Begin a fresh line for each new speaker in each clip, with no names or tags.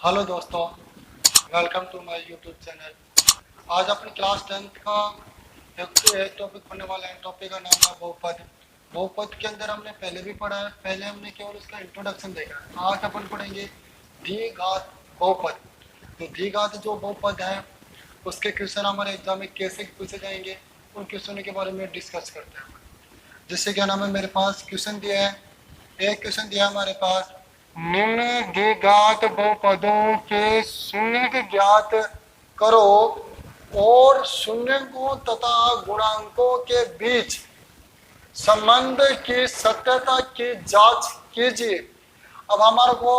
Hello दोस्तों, welcome to my YouTube channel. आज अपनी क्लास 10th का एक टॉपिक पढ़ने वाला है। टॉपिक का नाम है बहुपद। बहुपद के अंदर हमने पहले भी पढ़ा है, पहले हमने केवल उसका इंट्रोडक्शन देखा है। आज अपन पढ़ेंगे द्विघात बहुपद। तो द्विघात जो बहुपद है उसके क्वेश्चन हमारे एग्जाम में कैसे पूछे जाएंगे, उन क्वेश्चनों के बारे में डिस्कस करते हैं। जैसे क्या नाम है, मेरे पास क्वेश्चन दिया है, एक क्वेश्चन दिया हमारे पास, निम्न द्विघात बहुपदों के शून्य ज्ञात करो और शून्यकों तथा गुणांकों के बीच संबंध की सत्यता की जांच कीजिए। अब हमारे को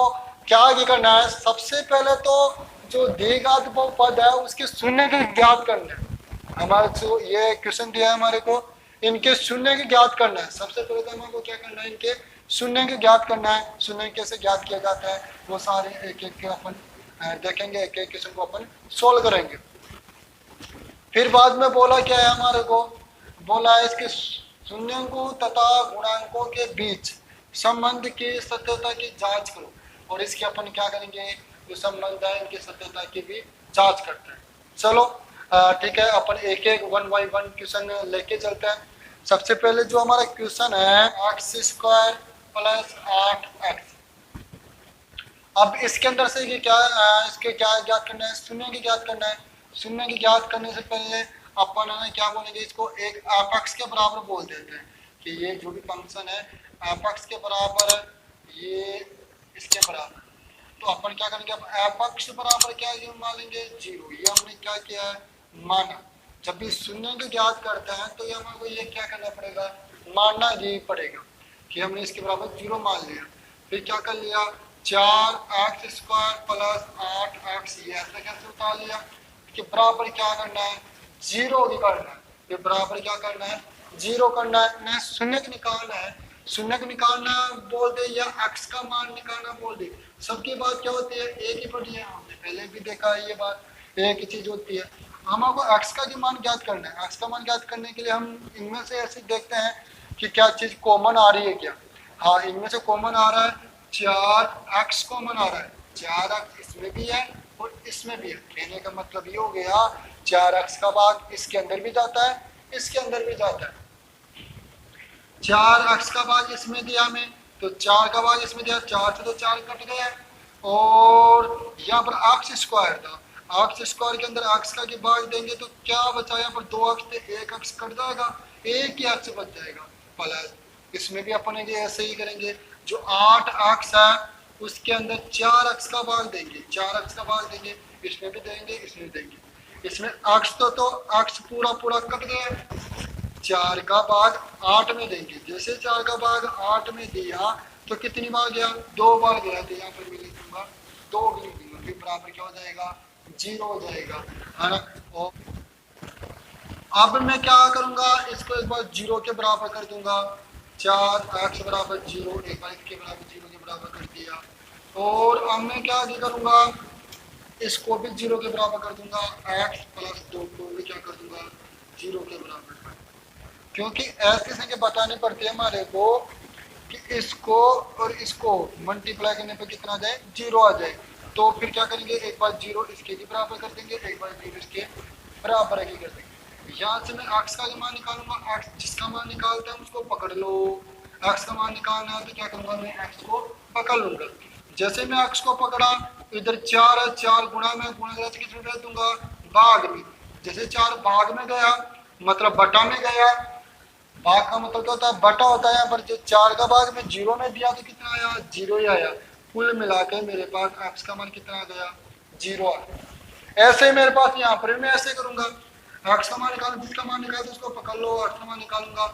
क्या आगे करना है, सबसे पहले तो जो द्विघात बहुपद है उसके शून्य के ज्ञात करना है। हमारे को ये क्वेश्चन दिया है हमारे को, इनके शून्य के ज्ञात करना है। सबसे पहले तो हमारे को क्या करना है, इनके शून्य के ज्ञात करना है। शून्य कैसे ज्ञात किया जाता है वो सारे एक एक के अपन देखेंगे, एक एक क्वेश्चन को अपन सोल्व करेंगे। फिर बाद में बोला क्या है, हमारे को बोला है इसके शून्यकों तथा गुणांकों के बीच संबंध की सत्यता की जांच करो। और इसके अपन क्या करेंगे, जो संबंध है इनकी सत्यता की भी जांच करते हैं। चलो ठीक है, अपन एक एक 1 बाय 1 क्वेश्चन लेके चलते हैं। सबसे पहले जो हमारा क्वेश्चन है एक्स स्क्वायर प्लस 8x। अब इसके अंदर से ये क्या इसके क्या ज्ञात करना है, शून्य की ज्ञात करना है। शून्य की ज्ञात करने से पहले अपन क्या बोलेंगे, इसको एक एफ के बराबर बोल देते हैं कि ये जो भी फंक्शन है एफ के बराबर, ये इसके बराबर। तो अपन क्या करेंगे, अब एफ बराबर क्या ये मान लेंगे 0। ये हमने क्या किया है, माना। जब भी शून्य की ज्ञात करते हैं तो ये हमको ये क्या करना पड़ेगा, मानना ही पड़ेगा कि हमने इसके बराबर 0 मान लिया। फिर क्या कर लिया, 4x स्क्वायर प्लस 8x, ये ऐसा कैसे उतार लिया कि बराबर क्या करना है, 0 ही करना है। फिर बराबर क्या करना है, 0 करना है। ना शून्य निकालना है, शून्य निकालना बोल दे या x का मान निकालना बोल दे, सबकी बात क्या होती है, एक ही पढ़ी है, हमने पहले भी देखा है। ये बात एक ही चीज होती है। हमको x का मान ज्ञात करना है। x का मान ज्ञात करने के लिए हम इनमें से ऐसे देखते हैं कि क्या चीज कॉमन आ रही है क्या। हाँ, इनमें से कॉमन आ रहा है, 4x कॉमन आ रहा है। 4x इसमें भी है और इसमें भी है। कहने का मतलब ये हो गया 4x का भाग इसके अंदर भी जाता है, इसके अंदर भी जाता है। 4x का भाग इसमें दिया हमें, तो 4 का भाग इसमें दिया, 4 से तो 4 कट गया। और यहाँ पर x स्क्वायर था, x स्क्वायर के अंदर x का भाग देंगे तो क्या बचा, यहाँ पर 2x थे, 1x कट जाएगा, एक ही x बच जाएगा। प्लस इसमें भी अपन ये ऐसे ही करेंगे, जो 8x है उसके अंदर 4x का भाग देंगे, 4x का भाग देंगे, इसमें भी देंगे, इसमें देंगे। इसमें x तो x पूरा पूरा कट गया, 4 का भाग 8 में देंगे। जैसे 4 का भाग 8 में दिया तो कितनी बार गया, 2 बार गया, तो यहाँ पर मैं लिख दूंगा 2 भी लिख दूंगा। फिर बराबर क्या हो जाएगा, 0 हो जाएगा, है ना। और अब मैं क्या करूंगा, इसको एक बार 0 के बराबर कर दूंगा। 4x बराबर 0, एक बार इसके बराबर 0 के बराबर कर दिया। और अब मैं क्या आगे करूंगा, इसको भी 0 के बराबर कर दूंगा, x प्लस 2 को भी क्या कर दूंगा, 0 के बराबर कर। क्योंकि ऐसे संख्या बतानी पड़ती है हमारे को कि इसको और इसको मल्टीप्लाई करने पर कितना आ जाए, 0 आ जाए। तो फिर क्या करेंगे, एक बार 0 इसके भी बराबर कर देंगे, एक बार 0 इसके बराबर ही कर देंगे। यहाँ से मैं x का मान निकालूंगा, x जिसका मान निकालते हैं उसको पकड़ लो। x का मान निकालना है तो क्या करूंगा, मैं x को पकड़ लूंगा। जैसे मैं x को पकड़ा, इधर 4 है, 4 गुणा में गुणा किसमें रख दूंगा, भाग में। जैसे 4 भाग में गया मतलब बटा में गया, भाग का मतलब क्या होता है, बटा होता है। यहाँ पर जो 4 का भाग में 0 में दिया तो कितना आया, 0 ही आया। कुल मिला के मेरे पास x का मान कितना आ गया, 0 आया। ऐसे ही मेरे पास यहाँ पर मैं ऐसे करूंगा, x का मान निकाल, जिसका मान निकाल उसको पकड़ लो, x का मान निकालूंगा।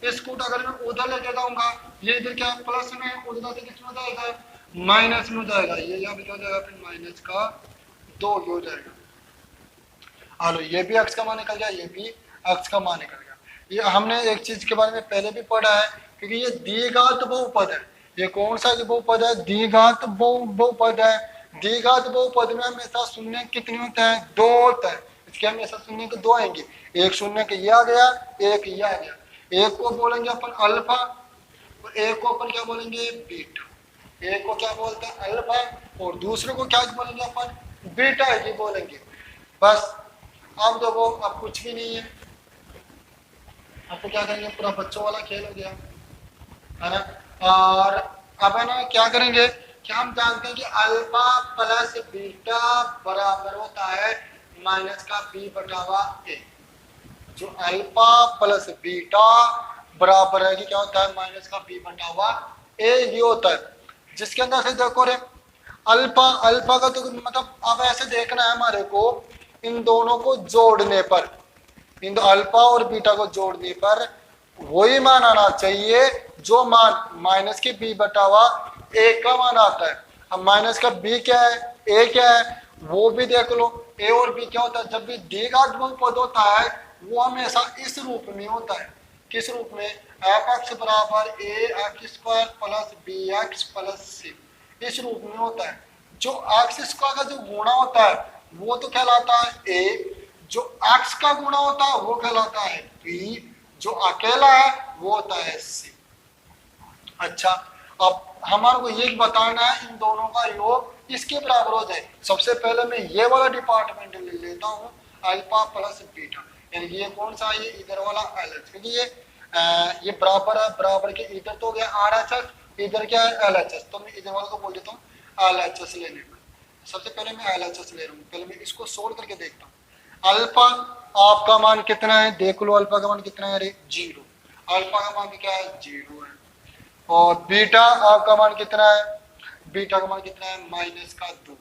इसको अगर मैं उधर लेके जाऊंगा, ये इधर क्या प्लस में, उधर से कितना हो जाएगा, माइनस में हो जाएगा। ये यहाँ पे क्या हो जाएगा, फिर माइनस का 2 हो जाएगा। आलो, ये भी x का मान निकल गया, ये भी x का मान निकल गया। ये हमने एक चीज के बारे में पहले भी पढ़ा है, क्योंकि ये द्विघात बहुपद है। ये कौन सा बहुपद है, द्विघात बहुपद है। द्विघात बहुपद में हमेशा शून्य कितने होते हैं, 2 होता है। इसके हमेशा शून्य के 2 आएंगे, एक शून्य के ये आ गया, एक ये आ गया। एक को बोलेंगे अपन अल्फा और एक को अपन क्या बोलेंगे, बीटा। एक को क्या बोलते हैं अल्फा, और दूसरे को क्या बोलेंगे अपन, बीटा ही बोलेंगे। बस अब देखो अब कुछ भी नहीं है, अब तो क्या करेंगे, पूरा बच्चों वाला खेल हो गया है ना। और अब है ना क्या करेंगे कि हम जानते हैं कि अल्फा प्लस बीटा बराबर होता है माइनस का बी बटावा ए। जो अल्फा प्लस बीटा बराबर है कि क्या होता है माइनस का बी बटावा ए, ये होता है। जिसके अंदर से देखो रे अल्फा, अल्फा का तो मतलब अब ऐसे देखना है हमारे को, इन दोनों को जोड़ने पर, इन दो अल्फा और बीटा को जोड़ने पर वही मान आना चाहिए जो मान माइनस के बी बटावा ए का मान आता है। अब माइनस का बी क्या है, ए क्या है, वो भी देख लो। ए और बी क्या होता है, जब भी द्विघात बहुपद होता है वो हमेशा इस रूप में होता है। किस रूप में, एफ एक्स बराबर a x square plus b x plus c, इस रूप में होता है। जो एक्स स्क्वायर का जो गुणा होता है वो तो कहलाता है ए, जो एक्स का गुणा होता है वो कहलाता है बी, जो अकेला है वो होता है सी। अच्छा, अब हमारे को ये बताना है इन दोनों का योग इसके बराबर हो जाए। सबसे पहले मैं ये वाला डिपार्टमेंट ले लेता हूँ, अल्फा प्लस बीटा, यानी ये कौन सा, ये इधर वाला एल एच, क्योंकि ये बराबर है, बराबर के इधर तो हो गया आर एच एस, इधर क्या है एल एच एस, तो मैं इधर वाला को बोल देता हूँ एल एच एस लेने पर। सबसे पहले मैं एल एच एस ले रहा हूँ, पहले मैं इसको सोल्व करके देखता हूँ। अल्फा आपका मान कितना है, देख लो अल्फा का मान कितना है, अरे जीरो, अल्फा का मान क्या है जीरो है। और बीटा आपका मान कितना है, बीटा का मान कितना है माइनस का दो,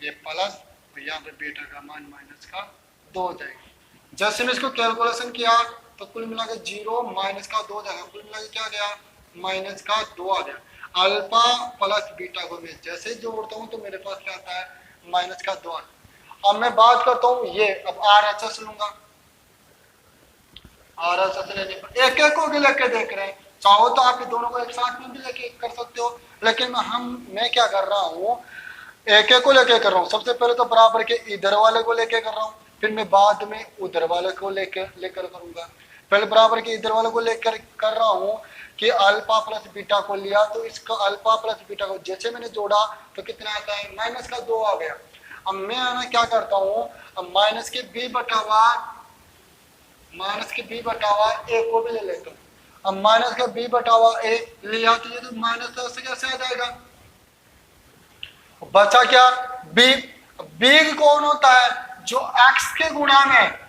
ये प्लस, यहाँ पे बीटा का मान माइनस का दो हो जाएगा। जैसे मैं इसको कैलकुलेशन किया तो कुल मिला के जीरो माइनस का दो जाएगा, कुल मिला के क्या गया माइनस का दो आ गया। अल्फा प्लस बीटा को मैं जैसे जोड़ता हूँ तो मेरे पास क्या आता है माइनस का दो। अब मैं बात करता हूँ ये, अब आर एच एस लूंगा, आर एच एस लेने पर एक एक को भी लेके देख रहे हैं, चाहो तो आप दोनों को एक साथ में भी लेके कर सकते हो, लेकिन मैं क्या कर रहा हूँ एक एक को लेके कर रहा हूँ। सबसे पहले तो बराबर के इधर वाले को लेके कर रहा हूँ, फिर मैं बाद में उधर वाले को लेकर करूंगा। पहले बराबर के इधर वाले को लेकर कर रहा हूँ कि अल्फा प्लस बीटा को लिया, तो इसका अल्फा प्लस बीटा को जैसे मैंने जोड़ा तो कितना आता है माइनस का दो आ गया। अब मैं क्या करता हूँ, अब माइनस के बी बटावा ए को भी ले लेता हूँ। अब माइनस का बी बटावा ए लिया तो ये तो माइनस से कैसे आ जाएगा, बचा क्या बी। बी कौन होता है, जो एक्स के गुणा में,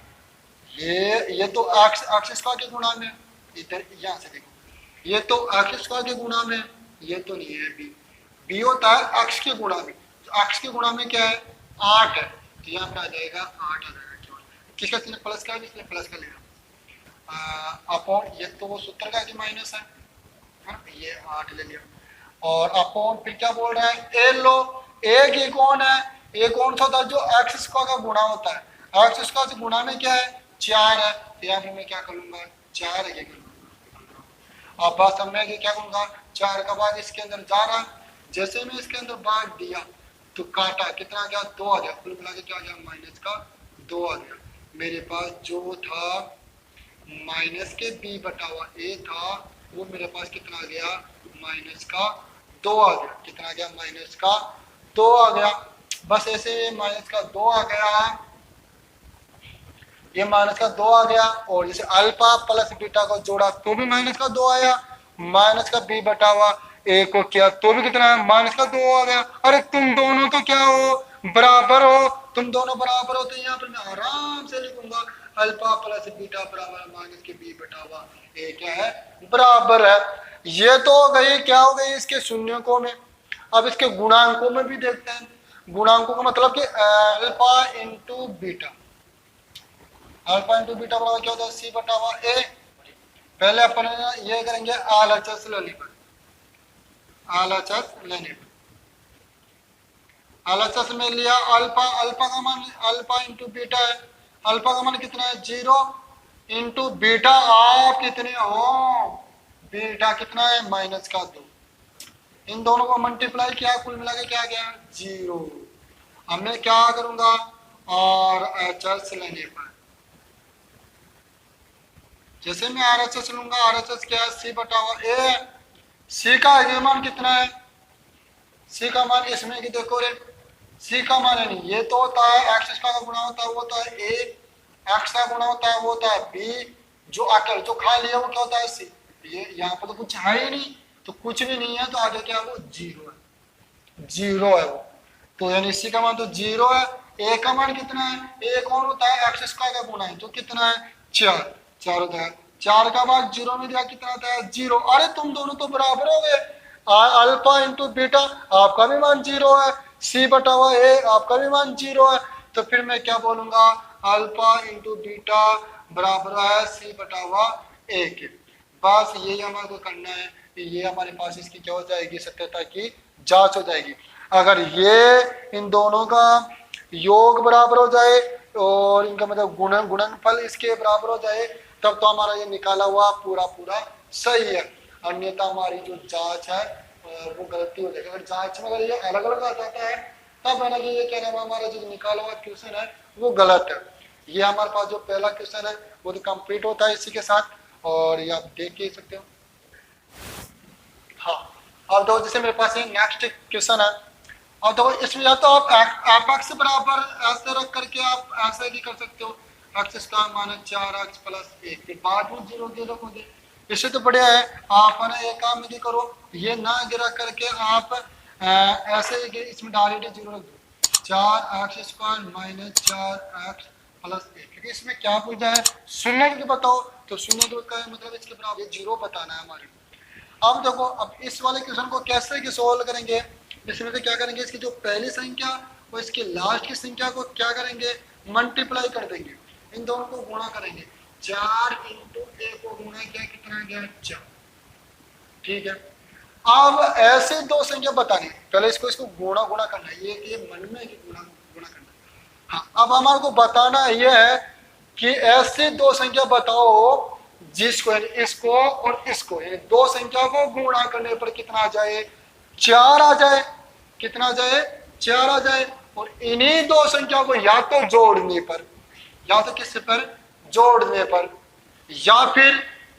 ये तो एक्स स्क्वायर के गुणा में, इधर यहां से देखो ये तो एक्स स्क्वायर के गुणा में, ये तो नहीं है बी, बी होता है एक्स के गुणा में। एक्स के गुणा में क्या है 8 है, तो यहाँ पे आ जाएगा 8 आ जाएगा। क्यों, किसका प्लस का है, इसलिए प्लस का लेगा अपॉन, ये तो वो सूत्र का कि माइनस है, ये 8 ले लिया। और अपॉन फिर क्या बोल रहा है ए लो, ए की कौन है, ए कौन सा होता है जो एक्स स्क्वायर का गुणा होता है, एक्स स्क्वायर से गुणा में क्या है 4 है, तो यहाँ पे मैं क्या करूंगा 4 है करूंगा। अब बात समझ में क्या करूंगा, 4 का बाद इसके अंदर जा रहा, जैसे मैं इसके अंदर बांट दिया तो काटा कितना गया 2 आ गया, कुल मिला के क्या आ गया माइनस का 2 आ गया। मेरे पास जो था माइनस के बी बटावा ए था वो मेरे पास कितना आ गया माइनस का 2 आ गया, कितना आ गया माइनस का 2 आ गया। बस ऐसे माइनस का 2 आ गया, ये माइनस का 2 आ गया। और जैसे अल्फा प्लस बीटा को जोड़ा तो भी माइनस का 2 आया, माइनस का बी बटावा ए को किया तो भी कितना है माइनस का 2 आ गया। अरे तुम दोनों तो क्या हो बराबर हो, तुम दोनों बराबर हो, तो यहाँ पर मैं आराम से लिखूंगा अल्फा प्लस बीटा बराबर माइनस के बी बटावा ए क्या है बराबर है। ये तो हो गई क्या हो गई इसके शून्यकों में। अब इसके गुणांकों में भी देखते हैं, गुणांकों का मतलब कि alpha into beta, alpha into beta बराबर क्या होता है सी बटावा ए। पहले अपन ये करेंगे आलएचएस लेने पर, आलएचएस लेने पर, आलएचएस में लिया अल्फा, अल्फा का मान अल्फा इंटू बीटा है, अल्फा का मान कितना है 0 इंटू बीटा आप कितने हो, बीटा कितना है माइनस का 2, इन दोनों को मल्टीप्लाई किया कुल मिला के क्या गया 0। अब मैं क्या करूंगा और एच एस लेने पर, जैसे मैं आर एच एस लूंगा, आर एच एस क्या है सी बटावा ए, सी का मान कितना है सी का मान इसमें कि देखो रे, सी का मान है नहीं, ये तो होता है एक्स का गुणा होता है वो होता है ए, एक्स का गुणा होता है वो होता है बी, जो आकर जो खा लिया वो क्या होता है सी। ये यहाँ पर तो कुछ है ही नहीं, तो कुछ भी नहीं है, तो आगे क्या है वो जीरो है, जीरो है वो। तो यानी सी का मान तो जीरो है। ए का मान कितना है, ए कौन होता है एक्स स्क्वायर का गुणा है, तो कितना है चार, चार होता है, चार का बाद जीरो में दिया कितना आता है जीरो। अरे तुम दोनों तो बराबर हो गए, अल्फा इंटू बीटा आपका भी मान जीरो है, सी बटा हुआ ए आपका भी मान जीरो है, तो फिर मैं क्या बोलूंगा अल्फा इंटू बीटा बराबर है सी बटा हुआ ए के। बस यही हमारे को करना है, ये हमारे पास इसकी क्या हो जाएगी सत्यता की जांच हो जाएगी। अगर ये इन दोनों का योग बराबर हो जाए और इनका मतलब गुणनफल इसके बराबर हो जाए, तब तो हमारा ये निकाला हुआ पूरा पूरा सही है, अन्यथा हमारी जो जांच है वो गलती हो जाएगी। अगर जांच में अगर ये अलग अलग आ जाता है तब है ना कि ये क्या नाम हमारा जो निकाला हुआ क्वेश्चन है वो गलत है। ये हमारे पास जो पहला क्वेश्चन है वो तो कंप्लीट होता है इसी के साथ, और ये आप देख ही सकते हो। हाँ अब देखो जैसे मेरे पास नेक्स्ट क्वेश्चन है, और देखो इसमें या तो आप एक्स बराबर ऐसे रख करके आप ऐसे भी कर सकते हो, x square minus 4x plus 1 के बाद में जीरो जीरो को दे, इससे तो बढ़िया है। आप है ना एक काम ये करो, ये ना गिरा करके आप ऐसे इसमें डायरेक्टली जीरो रख दो, 4x square minus 4x plus 1, क्योंकि इसमें क्या पूछा है शून्य के बताओ, तो शून्य का मतलब इसके बराबर जीरो बताना है हमारे। अब देखो अब इस वाले क्वेश्चन को कैसे सोल्व करेंगे, इसमें से क्या करेंगे इसकी जो पहली संख्या और इसकी लास्ट की संख्या को क्या करेंगे मल्टीप्लाई कर देंगे, इन दोनों को गुणा करेंगे, 4 इंटू ए को गुणा किया कितना गया 4, ठीक है। अब ऐसे दो संख्या बतानी, पहले इसको गुणा गुणा करना है, ये मन में गुणा गुणा करना है। हाँ अब हमारे को बताना यह है कि ऐसे दो संख्या बताओ जिसको इसको और इसको दो संख्या को गुणा करने पर कितना आ जाए 4 आ जाए, कितना आ जाए 4 आ जाए, और इन्हीं दो संख्या को या तो जोड़ने पर, या तो किस पर जोड़ने पर या फिर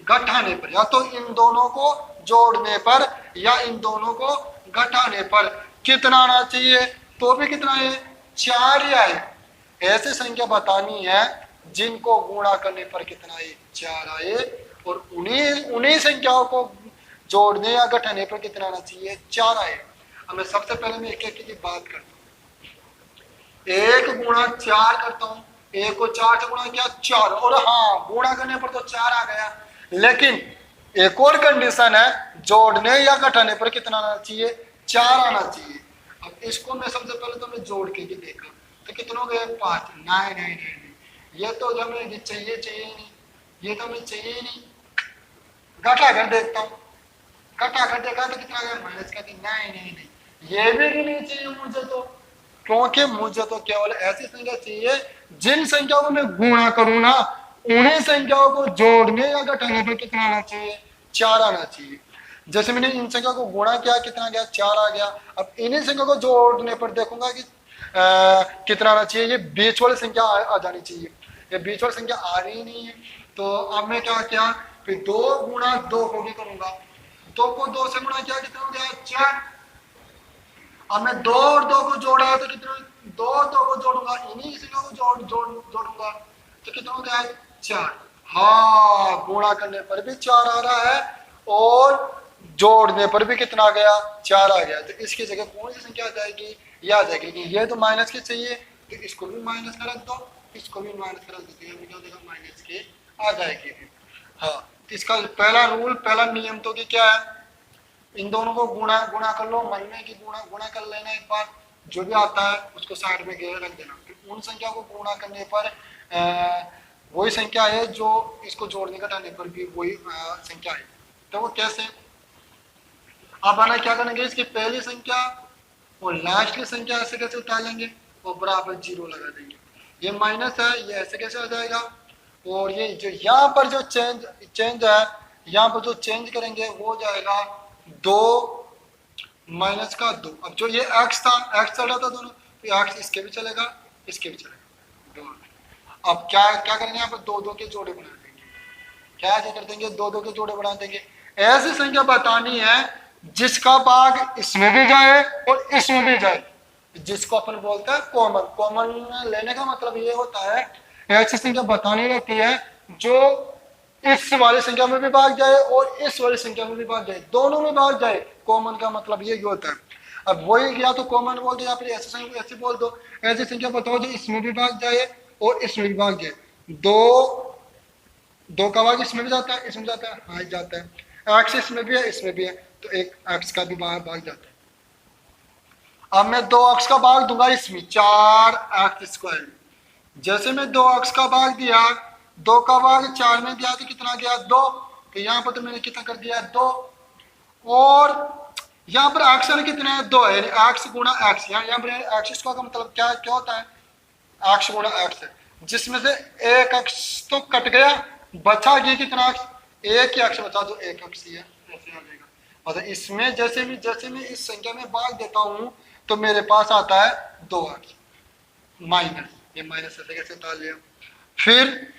घटाने पर, या तो इन दोनों को जोड़ने पर या इन दोनों को घटाने पर कितना आना चाहिए, तो भी कितना है 4 ही आए। ऐसे संख्या बतानी है जिनको गुणा करने पर कितना है 4 आए, और उन्हीं संख्याओं को जोड़ने या घटाने पर कितना आना चाहिए 4 आए। अब मैं सबसे पहले मैं एक एक की बात करता हूँ, 1 गुणा 4 करता हूँ, 1 को 4 से गुणा किया 4, और हाँ गुणा करने पर तो 4 आ गया, लेकिन एक और कंडीशन है जोड़ने या घटाने पर कितना आना चाहिए 4 आना चाहिए। अब इसको मैं सबसे पहले तो मैं जोड़ के देखा तो कितना हो गया 5, नहीं नहीं नहीं, ये तो हमें चाहिए नहीं, ये तो हमें चाहिए ही नहीं, घटा कर देखता हूँ, घटा कर देखा तो कितना गया माइनस का 3, नहीं नहीं नहीं ये भी नहीं चाहिए मुझे तो, क्योंकि मुझे तो केवल ऐसी संख्या चाहिए जिन संख्याओं को मैं गुणा करूं ना उन्हीं संख्याओं को जोड़ने या घटाने पर कितना आना चाहिए 4 आना चाहिए। जैसे मैंने इन संख्या को गुणा किया कितना गया 4 आ गया, अब इन्हीं संख्या को जोड़ने पर देखूंगा कि कितना आना चाहिए, ये बीच वाली संख्या आ जानी चाहिए, ये बीच वाली संख्या आ रही नहीं है। तो अब मैं क्या किया फिर 2 गुणा 2 को भी करूंगा, 2 को 2 से गुणा किया कितना हो गया 4, अब मैं 2 और 2 को जोड़ा तो कितना 2 और 2 को जोड़ूंगा, इन्हीं संख्या को जोड़ूंगा तो कितना हो गया 4। हाँ गुणा करने पर भी 4 आ रहा है और जोड़ने पर भी कितना आ गया 4 आ गया, तो इसकी जगह कौन सी संख्या आ जाएगी ये आ जाएगी, लेकिन ये तो माइनस की चाहिए तो इसको भी माइनस कर रख दो, इसको भी माइनस कर रख दो, माइनस के आ जाएगी। हाँ इसका पहला रूल पहला नियम तो कि क्या है, इन दोनों को गुणा कर लो, मन में की गुणा कर लेना, एक बार जो भी आता है उसको साइड में घेर रख देना, फिर उन संख्या को गुणा करने पर वही संख्या है जो इसको जोड़ने घटाने पर भी वही संख्या है। तो वो कैसे, अब आना क्या करेंगे इसकी पहली संख्या और लास्ट की संख्या ऐसे कैसे उतार लेंगे और बराबर 0 लगा देंगे, ये माइनस है ये ऐसे कैसे आ जाएगा, और ये जो यहाँ पर जो चेंज है यहाँ पर जो चेंज करेंगे वो हो जाएगा 2 माइनस का 2। अब जो ये x था x चल रहा था दोनों, तो x इसके भी चलेगा इसके भी चलेगा 2। अब क्या करेंगे यहाँ पर 2 के जोड़े बना देंगे, क्या कर देंगे 2 के जोड़े बना देंगे। ऐसी संख्या बतानी है जिसका भाग इसमें भी जाए और इसमें भी जाए, जिसको अपन बोलते हैं कॉमन। कॉमन लेने का मतलब ये होता है ऐसी संख्या बतानी रहती है जो इस वाली संख्या में भी भाग जाए और इस वाली संख्या में भी भाग जाए, दोनों में भाग जाए। कॉमन का मतलब ये होता है। अब वही या तो कॉमन बोल दो या फिर ऐसी संख्या ऐसे बोल दो, ऐसी संख्या बताओ जो इसमें भी भाग जाए और इसमें भी भाग जाए। दो का भाग इसमें भी जाता है, इसमें जाता है, हाँ जाता है। एक्स इसमें भी है, इसमें भी है, तो एक एक्स का भी भाग जाता है। अब मैं 2x का भाग दूंगा इसमें, 4x²। जैसे मैं 2x का भाग दिया, 2 का भाग 4 में दिया तो कितना गया 2, तो यहाँ पर तो मैंने कितना कर दिया 2, और यहाँ पर x है कितना है 2 है, यानी x गुणा x। यहाँ पर x² का मतलब क्या क्या होता है, x गुणा x है, जिसमें से एक x तो कट गया, बचा ये कितना x, एक ही x बचा, जो एक x ही है, ऐसे आ जाएगा। मतलब इसमें जैसे मैं इस संख्या में भाग देता हूं तो मेरे पास आता है 2x माइनस, ये माइनस ऐसे कैसे उतार लिया। फिर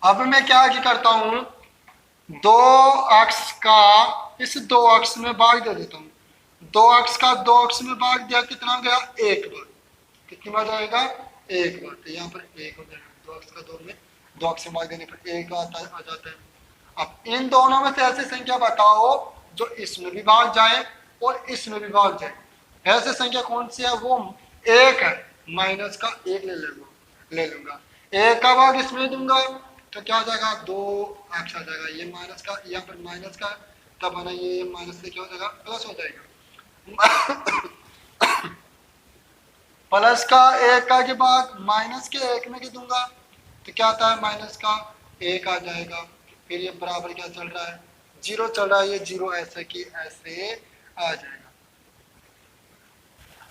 अब मैं क्या करता हूं, 2x का इस 2x में भाग दे देता हूं, 2x का 2x में भाग दिया, कितना गया एक बार, कितनी बार जाएगा एक बार, तो यहाँ पर एक हो जाएगा। 2x का 2 में 2x से भाग देने पर एक आ जाता है। अब इन दोनों में से ऐसी संख्या बताओ जो इसमें भी भाग जाए और इसमें भी भाग जाए। ऐसी संख्या कौन सी है, वो एक है, माइनस का एक ले लूंगा, एक का भाग इसमें दूंगा तो क्या हो जाएगा 2x आ जाएगा, ये माइनस का, यहाँ पर माइनस का तब आना, ये माइनस से क्या हो जाएगा प्लस हो जाएगा। प्लस का एक का के बाद माइनस के एक में दूंगा तो क्या आता है माइनस का एक आ जाएगा। फिर ये बराबर क्या चल रहा है, 0 चल रहा है, ये 0 ऐसे की ऐसे आ जाएगा।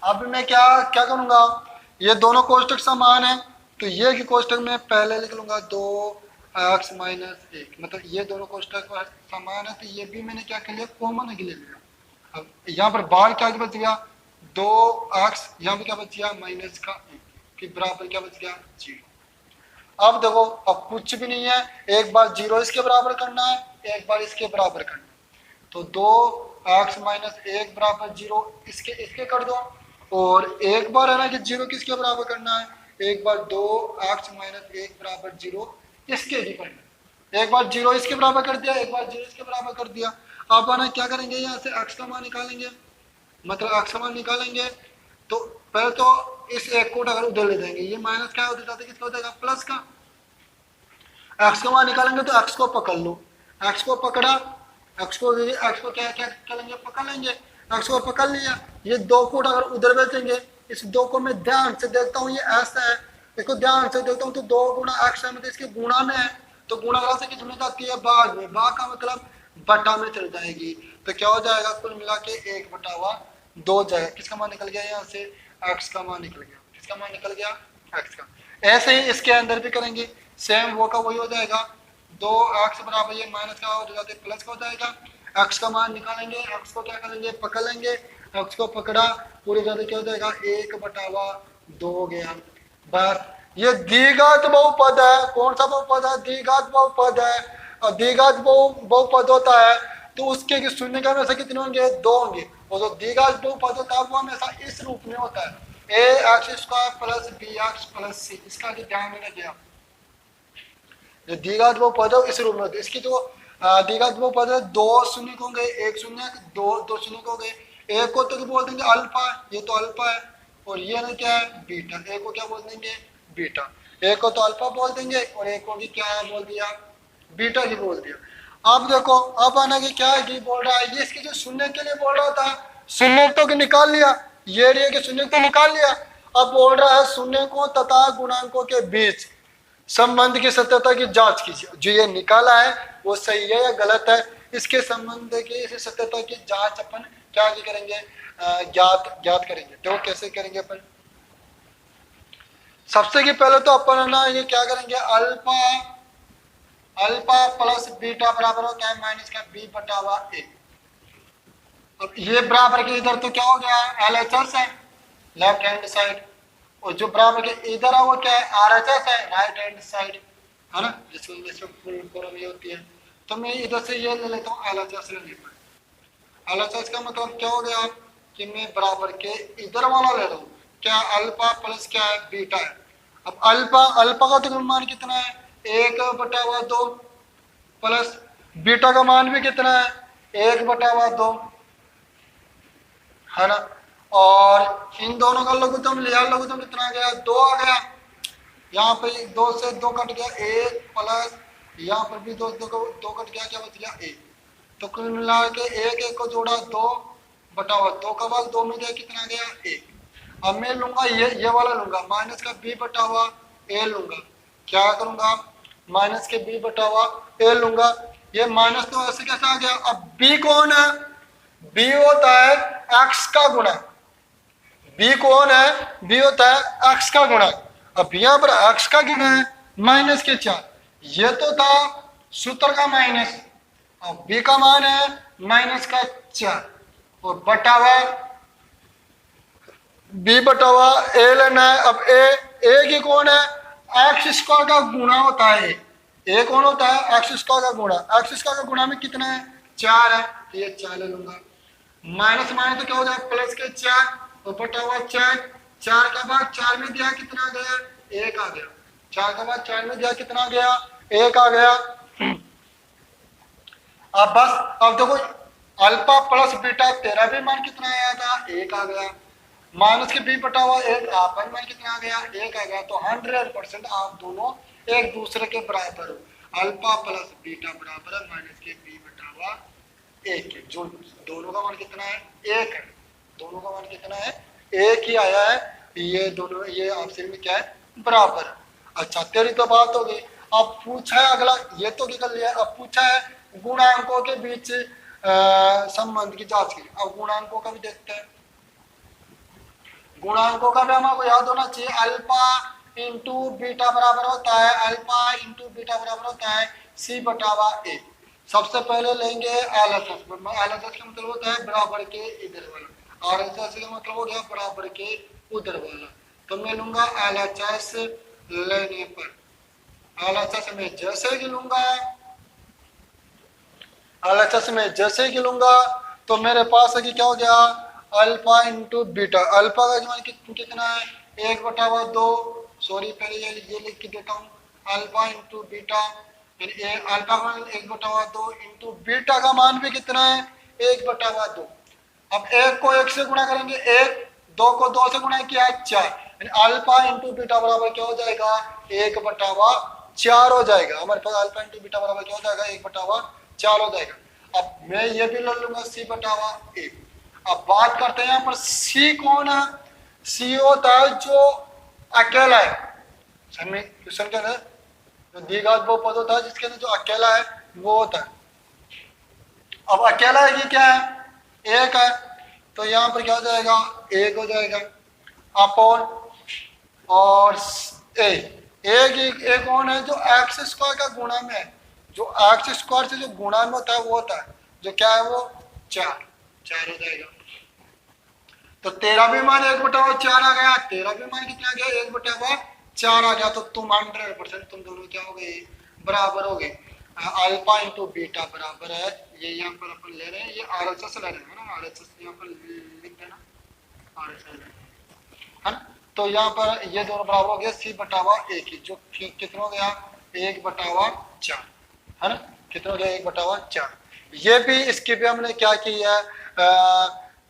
अब मैं क्या करूंगा, ये दोनों कोष्टक समान है तो ये की कोष्टक में पहले लिख लूंगा 2x - 1, मतलब ये दोनों कोष्टक समान है तो ये भी मैंने क्या कर लिया कॉमन ले लिया। अब यहाँ पर बाहर क्या बच गया 2x, यहाँ पर क्या बच गया माइनस का 1, फिर बराबर क्या बच गया 0। अब देखो अब कुछ भी नहीं है, एक बार 0 इसके बराबर करना है, एक बार इसके बराबर करना है, तो 2x - 1 बराबर 0 इसके कर दो, और एक बार है ना कि 0 किसके बराबर करना है, एक बार 2x - 1 बराबर 0 इसके भी करना है। एक बार 0 इसके बराबर कर दिया, एक बार 0 इसके बराबर कर दिया। अब है ना क्या करेंगे, यहाँ से x का मान निकालेंगे, मतलब x का मान निकालेंगे तो पहले तो इस एक को अगर उधर ले जाएंगे, ये माइनस क्या उधर जाते किसका हो जाएगा प्लस का। x का मान निकालेंगे तो x को पकड़ लो, x को पकड़ा, x को क्या करेंगे पकड़ लेंगे, x को पकड़ लिया, ये 2 को अगर उधर भेजेंगे, इस 2 को मैं ध्यान से देखता हूँ ये ऐसा है, इसको ध्यान से देखता हूँ तो 2 गुणा x है, मतलब इसके गुणा में है, तो गुणा से किस में जाती है भाग में, भाग का मतलब बटा में चल जाएगी, तो क्या हो जाएगा कुल मिला के 1/2 जाएगा। किसका मान निकल गया यहाँ से, x का मान निकल गया, किसका मान निकल गया x का। ऐसे ही इसके अंदर भी करेंगे, सेम वो का वही हो जाएगा, 2x बराबर ये माइनस का हो जाता है प्लस का हो जाएगा, x का मान निकालेंगे, x को क्या करेंगे पकड़ लेंगे, x को पकड़ा पूरे ज्यादा क्या हो जाएगा 1/2 हो गया। बस ये द्विघात बहुपद है, कौन सा बहुपद है द्विघात बहुपद है, और द्विघात बहुपद होता है तो उसके शून्य के हमेशा कितने होंगे 2 होंगे, और जो द्विघात बहुपद होता है वो हमेशा इस रूप में होता है ax² + bx + c, इसका ध्यान में रखिए आप। जो द्विघात बहुपद है इस रूप में होता है, इसकी जो द्विघात बहुपद है 2 शून्य होंगे, 1 शून्य, 2 शून्य होंगे, एक को तो बोल देंगे अल्फा, ये तो अल्फा है, और ये ना क्या है बीटा, एक को क्या बोल देंगे बीटा, एक को तो अल्फा बोल देंगे और एक को भी क्या बोल दिया बीटा ही बोल दिया। अब देखो अब आना कि क्या है बोल रहा है, ये इसके जो शून्य के लिए बोल रहा था शून्य तो निकाल लिया, ये रही कि शून्य तो निकाल लिया, अब बोल रहा है शून्य को तथा गुणांकों के बीच संबंध की सत्यता की जांच कीजिए, जो ये निकाला है वो सही है या गलत है, इसके संबंध की इस सत्यता की जांच अपन क्या करेंगे ज्ञात करेंगे। तो कैसे करेंगे अपन, सबसे की पहले तो अपन ना ये क्या करेंगे अल्फा प्लस बीटा बराबर हो क्या है माइनस का b/a। अब ये बराबर के इधर तो क्या हो गया LHS है लेफ्ट हैंड साइड, और जो बराबर के इधर है वो क्या है RHS है राइट हैंड साइड, है ना, जिसको इंग्लिश में फुल फॉर्म ये होती है। तो मैं इधर से ये ले लेता हूँ LHS ले लेता हूँ, LHS का मतलब क्या हो गया कि मैं बराबर के इधर वाला ले रहा हूँ, क्या अल्फा प्लस क्या है बीटा है। अब अल्फा अल्फा का तो मान कितना है 1/2 प्लस बीटा का मान भी कितना है 1/2 है ना। और इन दोनों का लघुत्तम लिया, लघुत्तम कितना आ गया 2 आ गया। यहाँ पे 2 से 2 कट गया 1 प्लस यहाँ पर भी 2 कट गया, क्या बच गया 1। तो कुल मिला के 1 को जोड़ा 2/2 का भाग 2 में गया कितना गया 1। अब मैं लूंगा ये वाला लूंगा माइनस का b/a लूंगा। क्या करूंगा माइनस के b/a लूंगा। ये माइनस तो ऐसे कैसे आ गया। अब b कौन है, b होता है x का गुणा। b कौन है, b होता है x का गुणा। अब यहाँ पर x का गुणा है माइनस के 4, ये तो था सूत्र का माइनस। अब b का मान है माइनस का 4 और बटावा b/a लेना है। अब a की कौन है x² का गुणा होता है। a कौन होता है x² का गुणा। x² का गुणा में कितना है 4 है, तो ये 4 ले लूंगा। माइनस माइनस तो क्या हो जाए प्लस के 4 और बटावा 4 का भाग 4 में दिया कितना गया 1 आ गया। 4 का भाग 4 में दिया कितना गया 1 आ गया। अब बस अब देखो अल्फा प्लस बीटा तेरा भी मान कितना आया था 1 आ गया। माइनस के b/1 आपका मान कितना आ गया 1 आ गया। तो 100% आप दोनों एक दूसरे के बराबर हो। अल्फा प्लस बीटा बराबर है माइनस के b/1 के। जो दोनों का मान कितना है 1 है, दोनों का मान कितना है 1 ही आया है। ये दोनों ये आपसे में क्या है बराबर। अच्छा तेरी तो बात होगी। अब पूछा है अगला, ये तो निकल लिया। अब पूछा है गुणांकों के बीच संबंध की जांच की। अब गुणांकों का भी देखते हैं। गुणांकों का भी हमको याद होना चाहिए। अल्फा इंटू बीटा बराबर होता है अल्फा इंटू बीटा बराबर होता है c/a। सबसे पहले लेंगे LHS। LHS का मतलब होता है बराबर के इधर वाला, और RHS का मतलब हो गया बराबर के उधर वाला। तो मैं लूंगा LHS लेने पर LHS में जैसे कि लूंगा LHS में जैसे कि लूंगा तो मेरे पास है कि क्या हो गया अल्फा इंटू बीटा। अल्फा का मान कितना है 1/2। सॉरी पहले ये लिख के देता हूँ अल्फा इंटू बीटा। अल्फा का मान 1/2 इंटू बीटा का मान भी कितना है 1/2। अब 1 को 1 से गुणा करेंगे 1, 2 को 2 से गुणा किया 4। अल्फा इंटू बीटा बराबर क्या हो जाएगा 1/4 हो जाएगा। हमारे पास अल्फा इंटू बीटा बराबर क्या हो जाएगा 1/4 हो जाएगा। अब मैं ये भी ले लूंगा c/a। अब बात करते हैं यहाँ पर c कौन है। c होता है जो अकेला है। क्वेश्चन के अंदर जो द्विघात बहुपद होता है जिसके अंदर जो अकेला है वो होता है। अब अकेला है कि क्या है 1 है, तो यहाँ पर क्या हो जाएगा 1 हो जाएगा अपॉन और a कौन है जो x² का गुणा में है। जो x² से जो गुणा में होता है वो होता है जो क्या है वो 4 हो जाएगा। तो तेरा भी मान 1/4 आ गया, तेरा भी मान कितना आ गया 1/4 आ गया। तो तुम 100% तुम दोनों क्या हो गए बराबर हो गए। अल्फा इंटू बीटा बराबर है ये यहाँ पर अपन ले रहे हैं ये RHS ले रहे हैं ना। RHS यहाँ पर लिख देना RHS है ना। तो यहाँ पर ये दोनों बराबर हो गया c/a की जो कितना हो गया 1/4 है ना। कितना हो गया 1/4। ये भी इसके भी हमने क्या किया है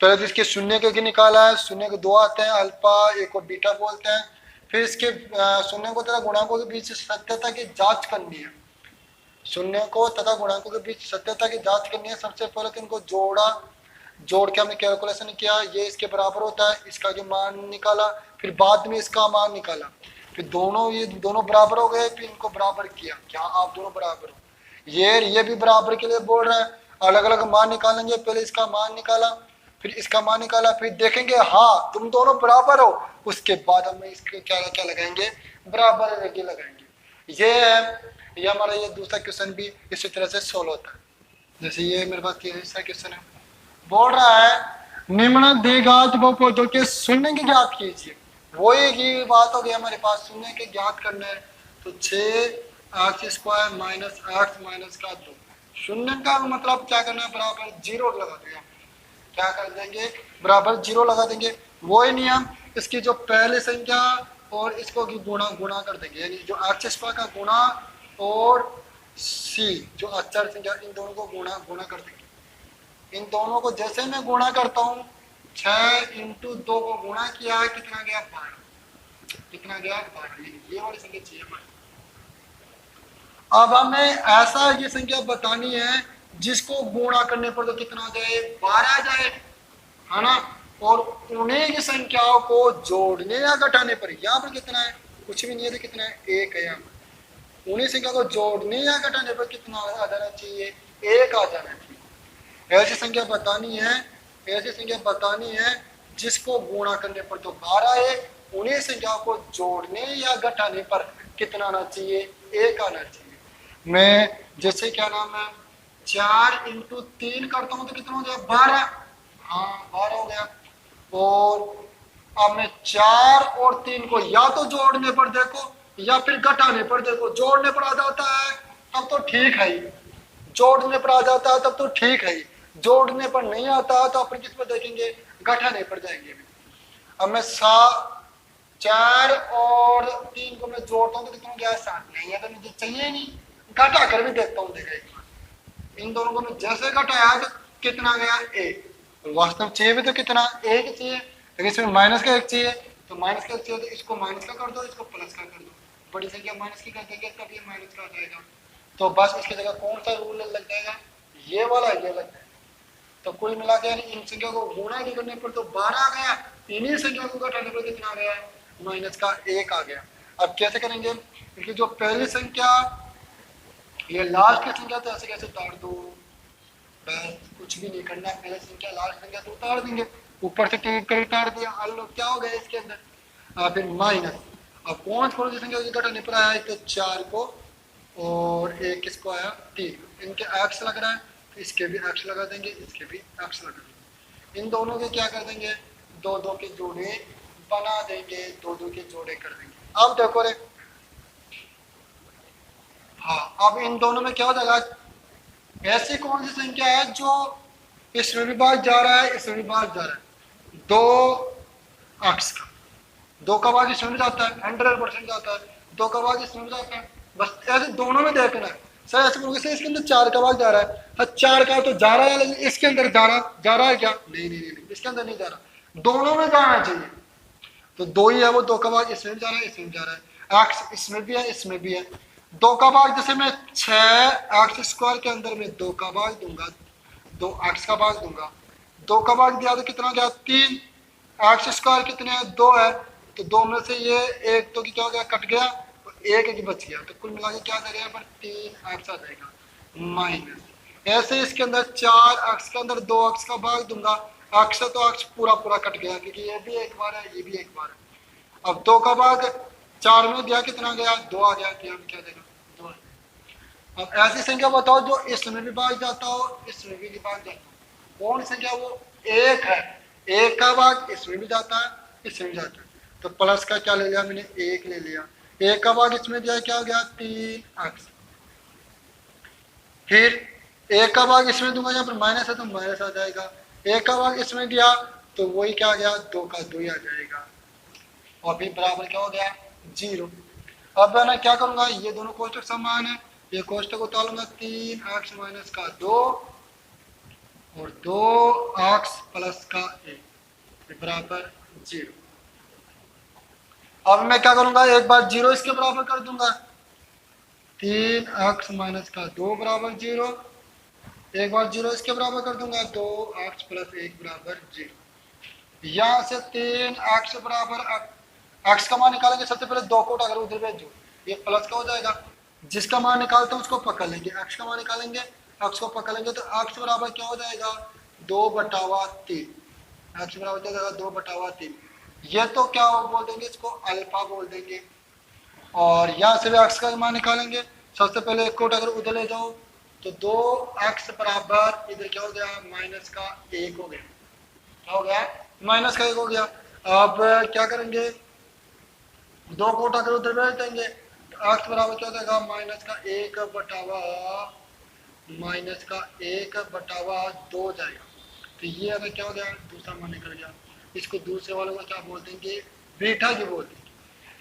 पहले तो इसके शून्य के निकाला है। शून्य के 2 आते हैं अल्फा एक को बीटा बोलते हैं। फिर इसके शून्य को तथा गुणांकों के बीच सत्यता की जांच करनी है। शून्य को तथा गुणांकों के बीच सत्यता की जांच करनी है। सबसे पहले तो इनको जोड़ के हमने कैलकुलेशन किया, ये इसके बराबर होता है, इसका जो मान निकाला, फिर बाद में इसका मान निकाला, फिर ये दोनों बराबर हो गए, फिर इनको बराबर किया। क्या आप दोनों बराबर हो। ये भी बराबर के लिए बोल रहा है। अलग अलग मान निकालेंगे, पहले इसका मान निकाला फिर इसका मान निकाला, फिर देखेंगे हाँ तुम दोनों बराबर हो, उसके बाद हम इसके क्या लगाएंगे बराबर लगाएंगे। ये हमारा ये दूसरा क्वेश्चन भी इसी तरह से सोल्व होता है। जैसे ये मेरे पास तीसरा क्वेश्चन है, बोल रहा है निम्न द्विघात बहुपदों के शून्य की ज्ञात कीजिए। वही की बात हो गई हमारे पास शून्य के ज्ञात करना है। तो 6x² माइनस 8 माइनस का 2। शून्य का मतलब क्या करना है बराबर 0 लगा दिया। क्या कर देंगे, बराबर 0 लगा देंगे। वही नियम, इसकी जो पहली संख्या और इसको गुणा गुणा कर देंगे, यानी जो अक्षर स्क्वायर का गुणा और सी जो अक्षर संख्या, इन दोनों को गुणा गुणा कर देंगे। इन दोनों को जैसे मैं गुणा करता हूँ, 6 इंटू 2 को गुणा किया है, कितना गया 12, कितना गया 12, ये वाली संख्या चाहिए हमारे। अब हमें ऐसा ये संख्या बतानी है जिसको गुणा करने पर तो कितना आ जाए, 12 आ जाए, है ना। और उन्हीं की संख्याओं को जोड़ने या घटाने पर, यहाँ पर कितना है, कुछ भी नहीं है, तो कितना है, 1 है। यहाँ पर उन्हीं संख्या को जोड़ने या घटाने पर कितना आ जाना चाहिए, 1 आ जाना चाहिए। ऐसी संख्या बतानी है, ऐसी संख्या बतानी है जिसको गुणा करने पर तो 12 है, उन्हीं संख्याओं को जोड़ने या घटाने पर कितना आना चाहिए, 1 आना चाहिए। मैं जैसे क्या नाम है, 4 इंटू 3 करता हूँ तो कितना हो गया, 12, हाँ 12 हो गया। और अब मैं 4 और 3 को या तो जोड़ने पर देखो या फिर घटाने पर देखो। जोड़ने पर आ जाता है तब तो ठीक है, जोड़ने पर आ जाता है तब तो ठीक है, जोड़ने पर नहीं आता है तो अपन किस पर देखेंगे, घटाने पर जाएंगे। अब मैं 4 और 3 को मैं जोड़ता हूँ तो कितना हो गया, 7, नहीं है तो मुझे चाहिए नहीं, घटा कर भी देखता हूँ, देखा एक बार। इन दोनों को मैं जैसे घटाया तो कितना गया, 1। वास्तव चाहिए भी तो कितना, 1 चाहिए, लेकिन इसमें माइनस का 1 चाहिए, तो माइनस का 1 चाहिए तो इसको माइनस का कर दो, इसको प्लस का कर दो। बड़ी संख्या माइनस की कर देंगे तब ये माइनस का आ जाएगा, तो बस इसकी जगह कौन सा रूल लग जाएगा, ये वाला, ये लग जाएगा। तो कुल मिला के इन संख्या को गुणा करने पर तो 12 आ गया, इन्हीं संख्या को घटाने पर कितना आ गया, माइनस का 1 आ गया। अब कैसे करेंगे, क्योंकि जो पहली संख्या ये लास्ट की संख्या तो ऐसे कैसे उतार दो, कुछ भी नहीं करना, पहले संख्या लास्ट संख्या तो उतार देंगे, ऊपर से टिक कर उतार दिया, अल्लो क्या हो गया इसके अंदर, फिर माइनस। अब कौन सी संख्या की घटाने पर आया, तो 4 को और 1 किसको आया, 3, इनके एक्स लग रहा है तो इसके भी एक्स लगा देंगे, इसके भी एक्स लगा देंगे। इन दोनों के क्या कर देंगे, 2-2 के जोड़े बना देंगे, 2-2 के जोड़े कर देंगे। अब देखो रे, हाँ अब इन दोनों में क्या हो जाएगा, ऐसी कौन सी संख्या है जो इसमें भी भाग जा रहा है, इसमें भी भाग जा रहा है, 2 अक्स का, 2 का भाग इसमें भी जाता है, 100% जाता है, 2 का भाग इसमें भी जाता है, बस ऐसे दोनों में देखना है। सर ऐसे बोलोगे सर इसके अंदर 4 का भाग जा रहा है, हाँ 4 का तो जा रहा है, लेकिन इसके अंदर जा रहा है क्या, नहीं नहीं नहीं, इसके अंदर नहीं जा रहा, दोनों में जाना चाहिए। तो 2 ही है, वो 2 का भाग इसमें भी जा रहा है, इसमें भी जा रहा है, एक्स इसमें भी है, इसमें भी है। 2 का भाग जैसे मैं 6 एक्स स्क्वायर के अंदर में 2 का भाग दूंगा, 2 एक्स का भाग दूंगा, 2 का भाग दिया तो कितना गया, 3, एक्स स्क्वायर कितने हैं, 2 है, तो 2 में से ये 1 तो क्या हो गया, कट गया, तो 1 ही बच गया, तो कुल मिला के क्या करेगा, पर 3 एक्स आ जाएगा माइनस। ऐसे इसके अंदर 4 एक्स के अंदर 2 एक्स का भाग दूंगा, एक्स है तो एक्स पूरा पूरा कट गया, क्योंकि ये भी एक बार है, ये भी एक बार है। अब 2 का भाग 4 में दिया, कितना गया, 2 आ गया, तो क्या देगा, 2। अब ऐसी संख्या बताओ जो इसमें भी भाग जाता हो, इसमें भी भाग जाता हो, कौन संख्या वो, 1 है, 1 का भाग इसमें भी जाता है, इसमें भी जाता है, तो प्लस का क्या ले लिया मैंने, 1 ले लिया, 1 का भाग इसमें दिया, क्या हो गया, 3 एक्स। फिर 1 का भाग इसमें दूंगा, यहाँ पर माइनस है तो माइनस आ जाएगा, 1 का भाग इसमें दिया तो वही क्या आ गया, 2 का 2 ही आ जाएगा, और फिर बराबर क्या हो गया, 0। अब मैं क्या करूंगा, ये दोनों कोष्टक समान है, ये कोष्टक उतारूंगा, 3 एक्स माइनस का 2 और 2 एक्स प्लस का 1 बराबर 0। अब मैं क्या करूंगा, एक बार 0 इसके बराबर कर दूंगा, 3 एक्स माइनस का 2 बराबर 0, एक बार 0 इसके बराबर कर दूंगा, 2 एक्स प्लस 1 बराबर 0। यहाँ से 3 एक्स बराबर एक्स का मान निकालेंगे, सबसे पहले 2 को अगर उधर भेजो, ये प्लस का हो जाएगा, जिसका मान निकालते हैं उसको पकड़ लेंगे, एक्स का मान निकालेंगे, एक्स को पकड़ लेंगे, तो एक्स बराबर क्या हो जाएगा, 2/3, एक्स बराबर हो जाएगा 2/3। ये तो क्या बोल देंगे, इसको अल्फा बोल देंगे। और यहाँ से भी एक्स का मान निकालेंगे, सबसे पहले एक कोट अगर उधर ले जाओ तो 2x बराबर इधर क्या हो गया, माइनस का 1 हो गया, क्या हो गया, माइनस का 1 हो गया। अब क्या करेंगे, 2 कोट अगर उधर भेज देंगे तो x बराबर क्या हो जाएगा, माइनस का 1/2 जाएगा, तो ये अगर क्या हो गया, दूसरा मान निकल गया, इसको दूसरे वाले को क्या बोल देंगे, बीटा की बोल देंगे।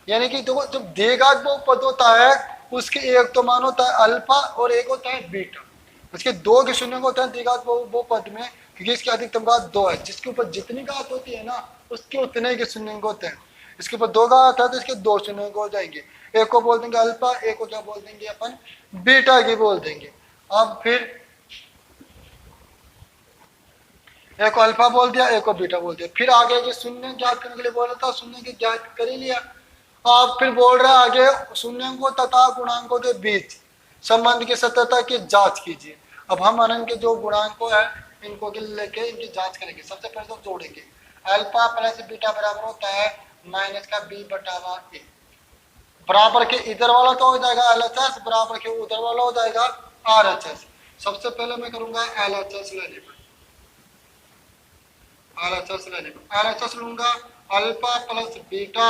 यानी कि देखो जब द्विघात बहुपद होता है उसके एक तो मान होता है अल्फा और एक होता है बीटा, उसके दो के शून्य होता है द्विघात बहुपद में, क्योंकि इसकी अधिकतम घात 2 है, जिसके ऊपर जितनी घात होती है ना उसके उतने के शून्य होते हैं। इसके ऊपर 2 घात है तो इसके 2 शून्य हो जाएंगे, एक को बोल देंगे अल्फा, एक को क्या बोल देंगे अपन, बीटा की बोल देंगे। अब फिर एक को अल्फा बोल दिया, एक को बीटा बोल दिया, फिर आगे जो शून्य ज्ञात करने के लिए बोला था शून्य की ज्ञात कर ही लिया। अब फिर बोल रहा है आगे शून्यों तथा गुणांकों के बीच संबंध की सत्यता की जांच कीजिए। अब हम अनंत के जो गुणांकों है इनको लेके इनकी जांच करेंगे। सबसे पहले तो जोड़ेंगे, अल्फा प्लस बीटा बराबर होता है माइनस का बी बटावा ए, बराबर के इधर वाला तो हो जाएगा एलएचएस, बराबर के उधर वाला हो जाएगा आरएचएस। सबसे पहले मैं करूंगा एलएचएस लेने पर, एलएचएस लेने पर एलएचएस लूंगा, अल्फा प्लस बीटा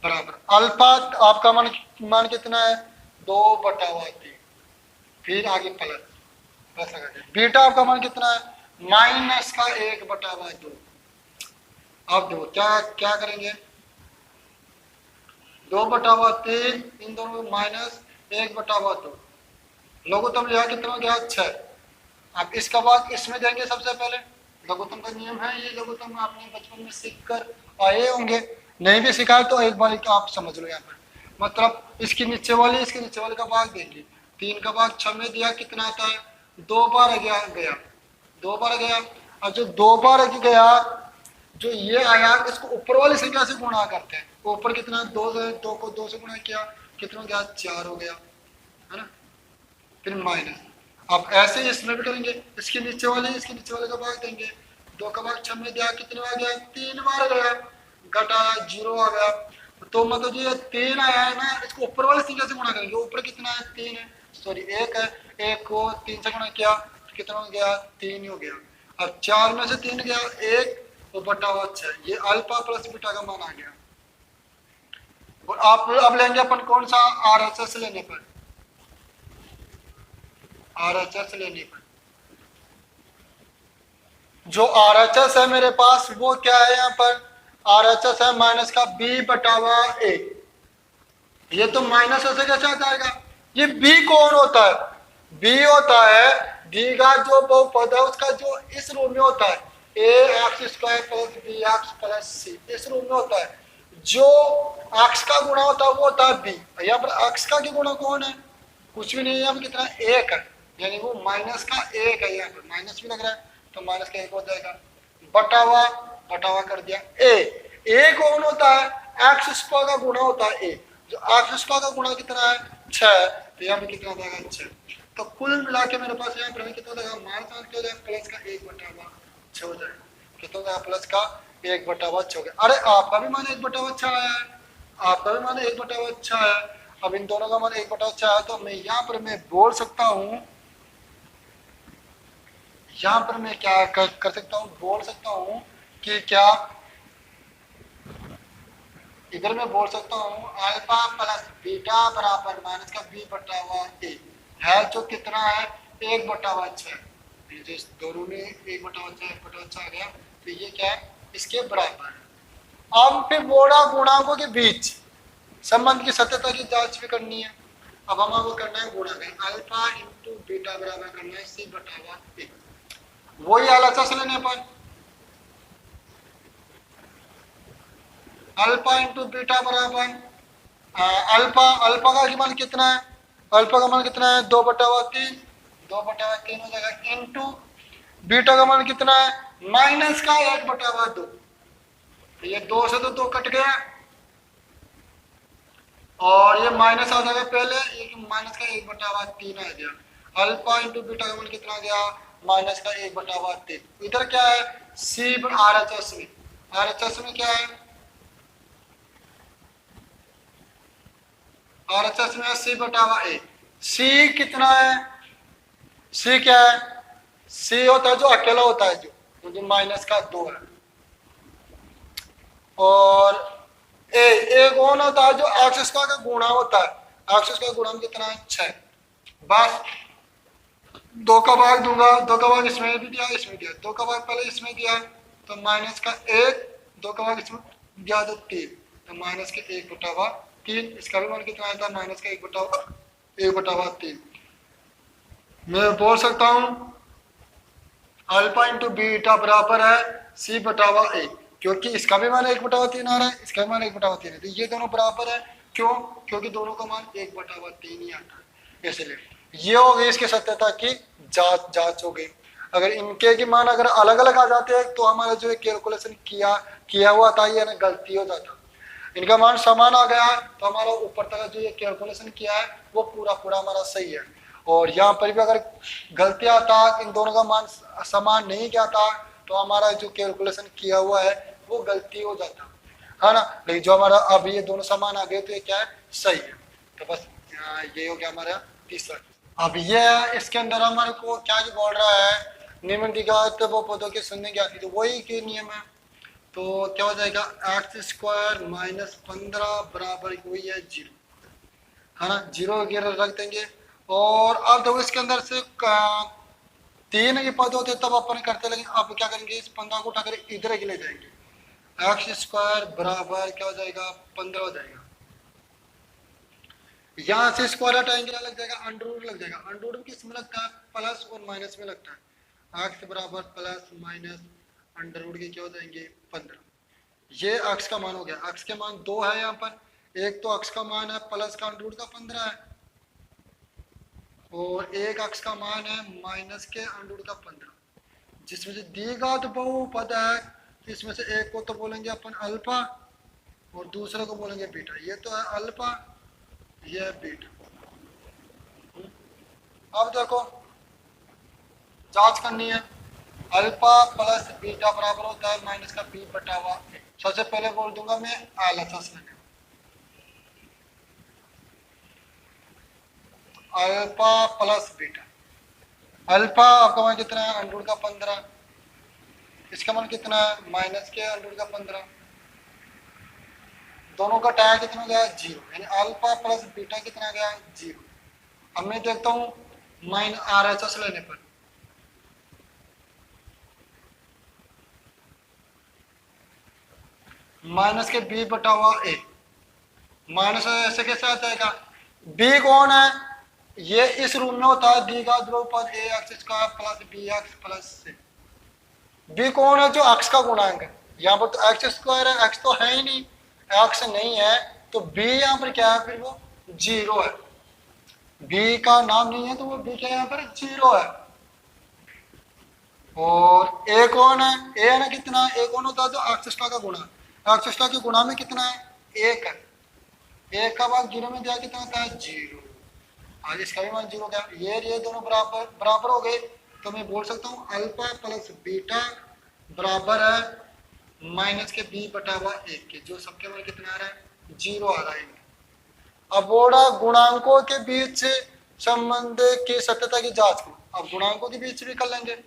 बराबर अल्फा आपका मान कितना है 2/3, फिर आगे प्लस प्लस लगा के, बीटा आपका मान कितना है माइनस का 1/2। अब देखो क्या क्या करेंगे, 2/3 इन दोनों में माइनस 1/2, लघुत्तम लिया कितना हो गया 6। अब इसका बाद इसमें देंगे, सबसे पहले लघुत्तम का नियम है, ये लघुत्तम आपने बचपन में सीख कर आए होंगे, नहीं भी सिखाए तो एक बार आप समझ लो। यहाँ पर मतलब इसके नीचे वाले का भाग देंगे, 3 का भाग 6 में दिया कितना आता है 2 बार गया 2 बार गया। और जो 2 बार गया जो ये आया इसको ऊपर वाली संख्या से गुणा करते हैं, ऊपर कितना 2 को 2 से गुणा किया कितना हो गया 4 हो गया, है ना, फिर माइनस। अब ऐसे ही इसमें भी करेंगे, इसके नीचे वाले का भाग देंगे, 2 का भाग 6 में दिया कितने बार गया 3 बार गया, घटाया 0 आ गया। तो मतलब जो 3 आया है ना इसको ऊपर वाले संख्या से गुणा करेंगे, ऊपर कितना है 3 है, सॉरी 1 है, 1 को 3 से गुणा किया तो कितना हो गया 3 ही हो गया। अब 4 में से 3 गया 1 तो बटा हुआ 6, ये अल्फा प्लस बीटा का मान आ गया। और आप अब लेंगे अपन कौन सा, आरएचएस लेने पर, आरएचएस लेने पर जो आरएचएस है मेरे पास वो क्या है, यहाँ पर आरएचएस है माइनस का बी बटावा ए। ये तो माइनस ऐसे कैसे आ जाएगा, ये बी कौन होता है, बी होता है द्विघात जो बहुपद है उसका जो इस रूप में होता है a x square plus b x plus c, इस रूप में होता है। जो एक्स का गुणा होता है वो होता है बी, यहाँ पर एक्स का की गुणा कौन है, कुछ भी नहीं है, यहाँ पर कितना 1 है, यानी वो माइनस का 1 है, यहाँ पर माइनस भी लग रहा है तो माइनस का 1 हो जाएगा, बटावा कर दिया ए कौन होता है, एक्स स्क्वायर का गुणा होता है ए, जो एक्स स्क्वायर का गुणा कितना है 6, तो यहाँ पे कितना हो जाएगा 6। तो कुल मिला के मेरे पास यहाँ पर कितना हो जाएगा, माइनस क्या हो जाएगा प्लस का 1/6 हो जाएगा, कितना हो जाएगा प्लस का 1/6 हो गया। अरे आपका भी मान 1/6 आया है, आपका भी मान 1/6 आया है। अब इन दोनों का मान 1/6 आया तो मैं यहाँ पर मैं बोल सकता हूँ, यहाँ पर मैं क्या कर सकता हूँ, बोल सकता हूँ कि क्या इधर मैं बोल सकता हूँ अल्फा प्लस बीटा बराबर माइनस का बी बटा ए है, जो कितना है 1/6, जिस दोनों में 1/6 आ गया तो ये क्या है इसके बराबर है। अब फिर बोला गुणांकों के बीच संबंध की सत्यता की जांच भी करनी है। अब हमें वो करना है गुणांक, अल्फा इंटू बीटा बराबर करना है सी बटा ए, वही एलएचएस लेने पर अल्फा इंटू बीटा बराबर अल्फा का मान कितना है, अल्फा का मान कितना है 2/3 हो जाएगा, इंटू बीटा का मान कितना है माइनस का 1/2, तो ये 2 से तो 2 कट गया और ये माइनस आ जाएगा, पहले ये माइनस का 1/3 आ गया, अल्फा इंटू बीटा का मान कितना आ गया माइनस का 1/3। इधर क्या है सी आरएचएस में क्या है, आरएचएस में सी बटावा ए, सी कितना है, सी क्या है, सी होता है जो अकेला होता है जो माइनस का 2 है, और ए कौन होता है जो एक्स स्क्वायर का गुणा होता है, एक्स स्क्वायर गुणा कितना है 6, बस दो का भाग दूंगा, दो का भाग इसमें भी दिया, इसमें दिया, दो का भाग पहले इसमें दिया तो माइनस का एक, दो का भाग इसमें दिया तो तीन, तो माइनस के एक बटा हुआ तीन। इसका भी मान कितना आया था, माइनस का एक बटा हुआ तीन। मैं बोल सकता हूं अल्फा इंटू बीटा बराबर है सी बटा हुआ ए, क्योंकि इसका भी मान एक बटा हुआ तीन आ रहा है, इसका भी मान एक बटा हुआ तीन है, तो ये दोनों बराबर है। क्यों? क्योंकि दोनों का मान एक बटा हुआ तीन ही आता है, इसलिए ये हो गई इसकी सत्यता की जांच हो गई। अगर इनके के मान अगर अलग अलग आ जाते हैं तो हमारा जो कैलकुलेशन किया हुआ था ये ना गलती हो जाता। इनका मान समान आ गया तो हमारा ऊपर तक जो ये कैलकुलेशन किया है वो पूरा पूरा हमारा सही है। और यहाँ पर भी अगर गलती आता, इन दोनों का मान समान नहीं किया था तो हमारा जो कैलकुलेशन किया हुआ है वो गलती हो जाता है ना। लेकिन जो हमारा अब ये दोनों समान आ गए तो ये क्या है, सही है। तो बस ये हो गया हमारा तीसरा। अब ये इसके अंदर हमारे को क्या बोल रहा है, निम्नलिखित वो पदों के शून्य ज्ञात कीजिए, तो वही के नियम है। तो क्या हो जाएगा, एक्स स्क्वायर माइनस 15 बराबर वही है जीरो, है ना, जीरो वगैरह रख देंगे। और अब देखो इसके अंदर से तीन के पद होते तब अपन करते, लेकिन अब क्या करेंगे, इस 15 को उठाकर इधर के ले जाएंगे, एक्स स्क्वायर बराबर क्या हो जाएगा 15 हो जाएगा। यहाँ से स्क्वायर हटाएंगे क्या लग जाएगा, अंडर रूट लग जाएगा। अंडर रूट किस में लगता है, प्लस और माइनस में लगता है। एक्स बराबर प्लस माइनस अंडर रूट के क्या हो जाएंगे 15। ये अक्स का मान हो गया, अक्स के मान दो है यहाँ पर, एक तो अक्स का मान है प्लस का अंडर रूट का 15 है, और एक अक्स का मान है माइनस के अंडर रूट का 15, जिसमें से द्विघात बहुपद है। तो इसमें से एक को तो बोलेंगे अपन अल्फा और दूसरे को बोलेंगे बीटा। ये तो है अल्फा, ये है बीटा। अब देखो जांच करनी है, अल्फा प्लस बीटा बराबर होता है माइनस का बी बटा हुआ ए। सबसे पहले बोल दूंगा मैं एलएचएस लेने, अल्फा प्लस बीटा। अल्फा आपका मान कितना है, अंडर रूट का 15, इसका मान कितना है माइनस के अंडर रूट का 15, दोनों का टाइम कितना गया जीरो, यानी अल्फा प्लस बीटा कितना गया जीरो। अब मैं देखता हूँ माइनस आरएचएस लेने पर, माइनस के बी बटा हुआ ए, माइनस ऐसे कैसे आ जाएगा, बी कौन है, ये इस रूम में होता है द्विघात बहुपद a x square plus b x plus c. B कौन है, जो एक्स का गुणांक है। यहाँ पर तो एक्स स्क्वायर है, एक्स तो है ही नहीं, एक्स नहीं है, तो बी यहाँ पर क्या है, फिर वो जीरो है। बी का नाम नहीं है तो वो बी क्या यहाँ पर जीरो है। और ए कौन है, ए है ना कितना, ए कौन होता है, जो एक्स स्क्वायर का गुणा, एक्स स्क्वायर के गुणा में कितना है एक है, एक का भाग जीरो में दिया कितना होता है जीरो, आज इसका भी मान जीरो गया। ये दोनों बराबर बराबर हो गए, तो मैं बोल सकता हूँ अल्फा प्लस बीटा बराबर है माइनस के बी बटा हुआ एक के, जो सबके मान कितना आ रहा है जीरो आ रहा है। अब बोला गुणांकों के बीच संबंध की सत्यता की जांच करो, अब गुणांकों के बीच भी कर लेंगे,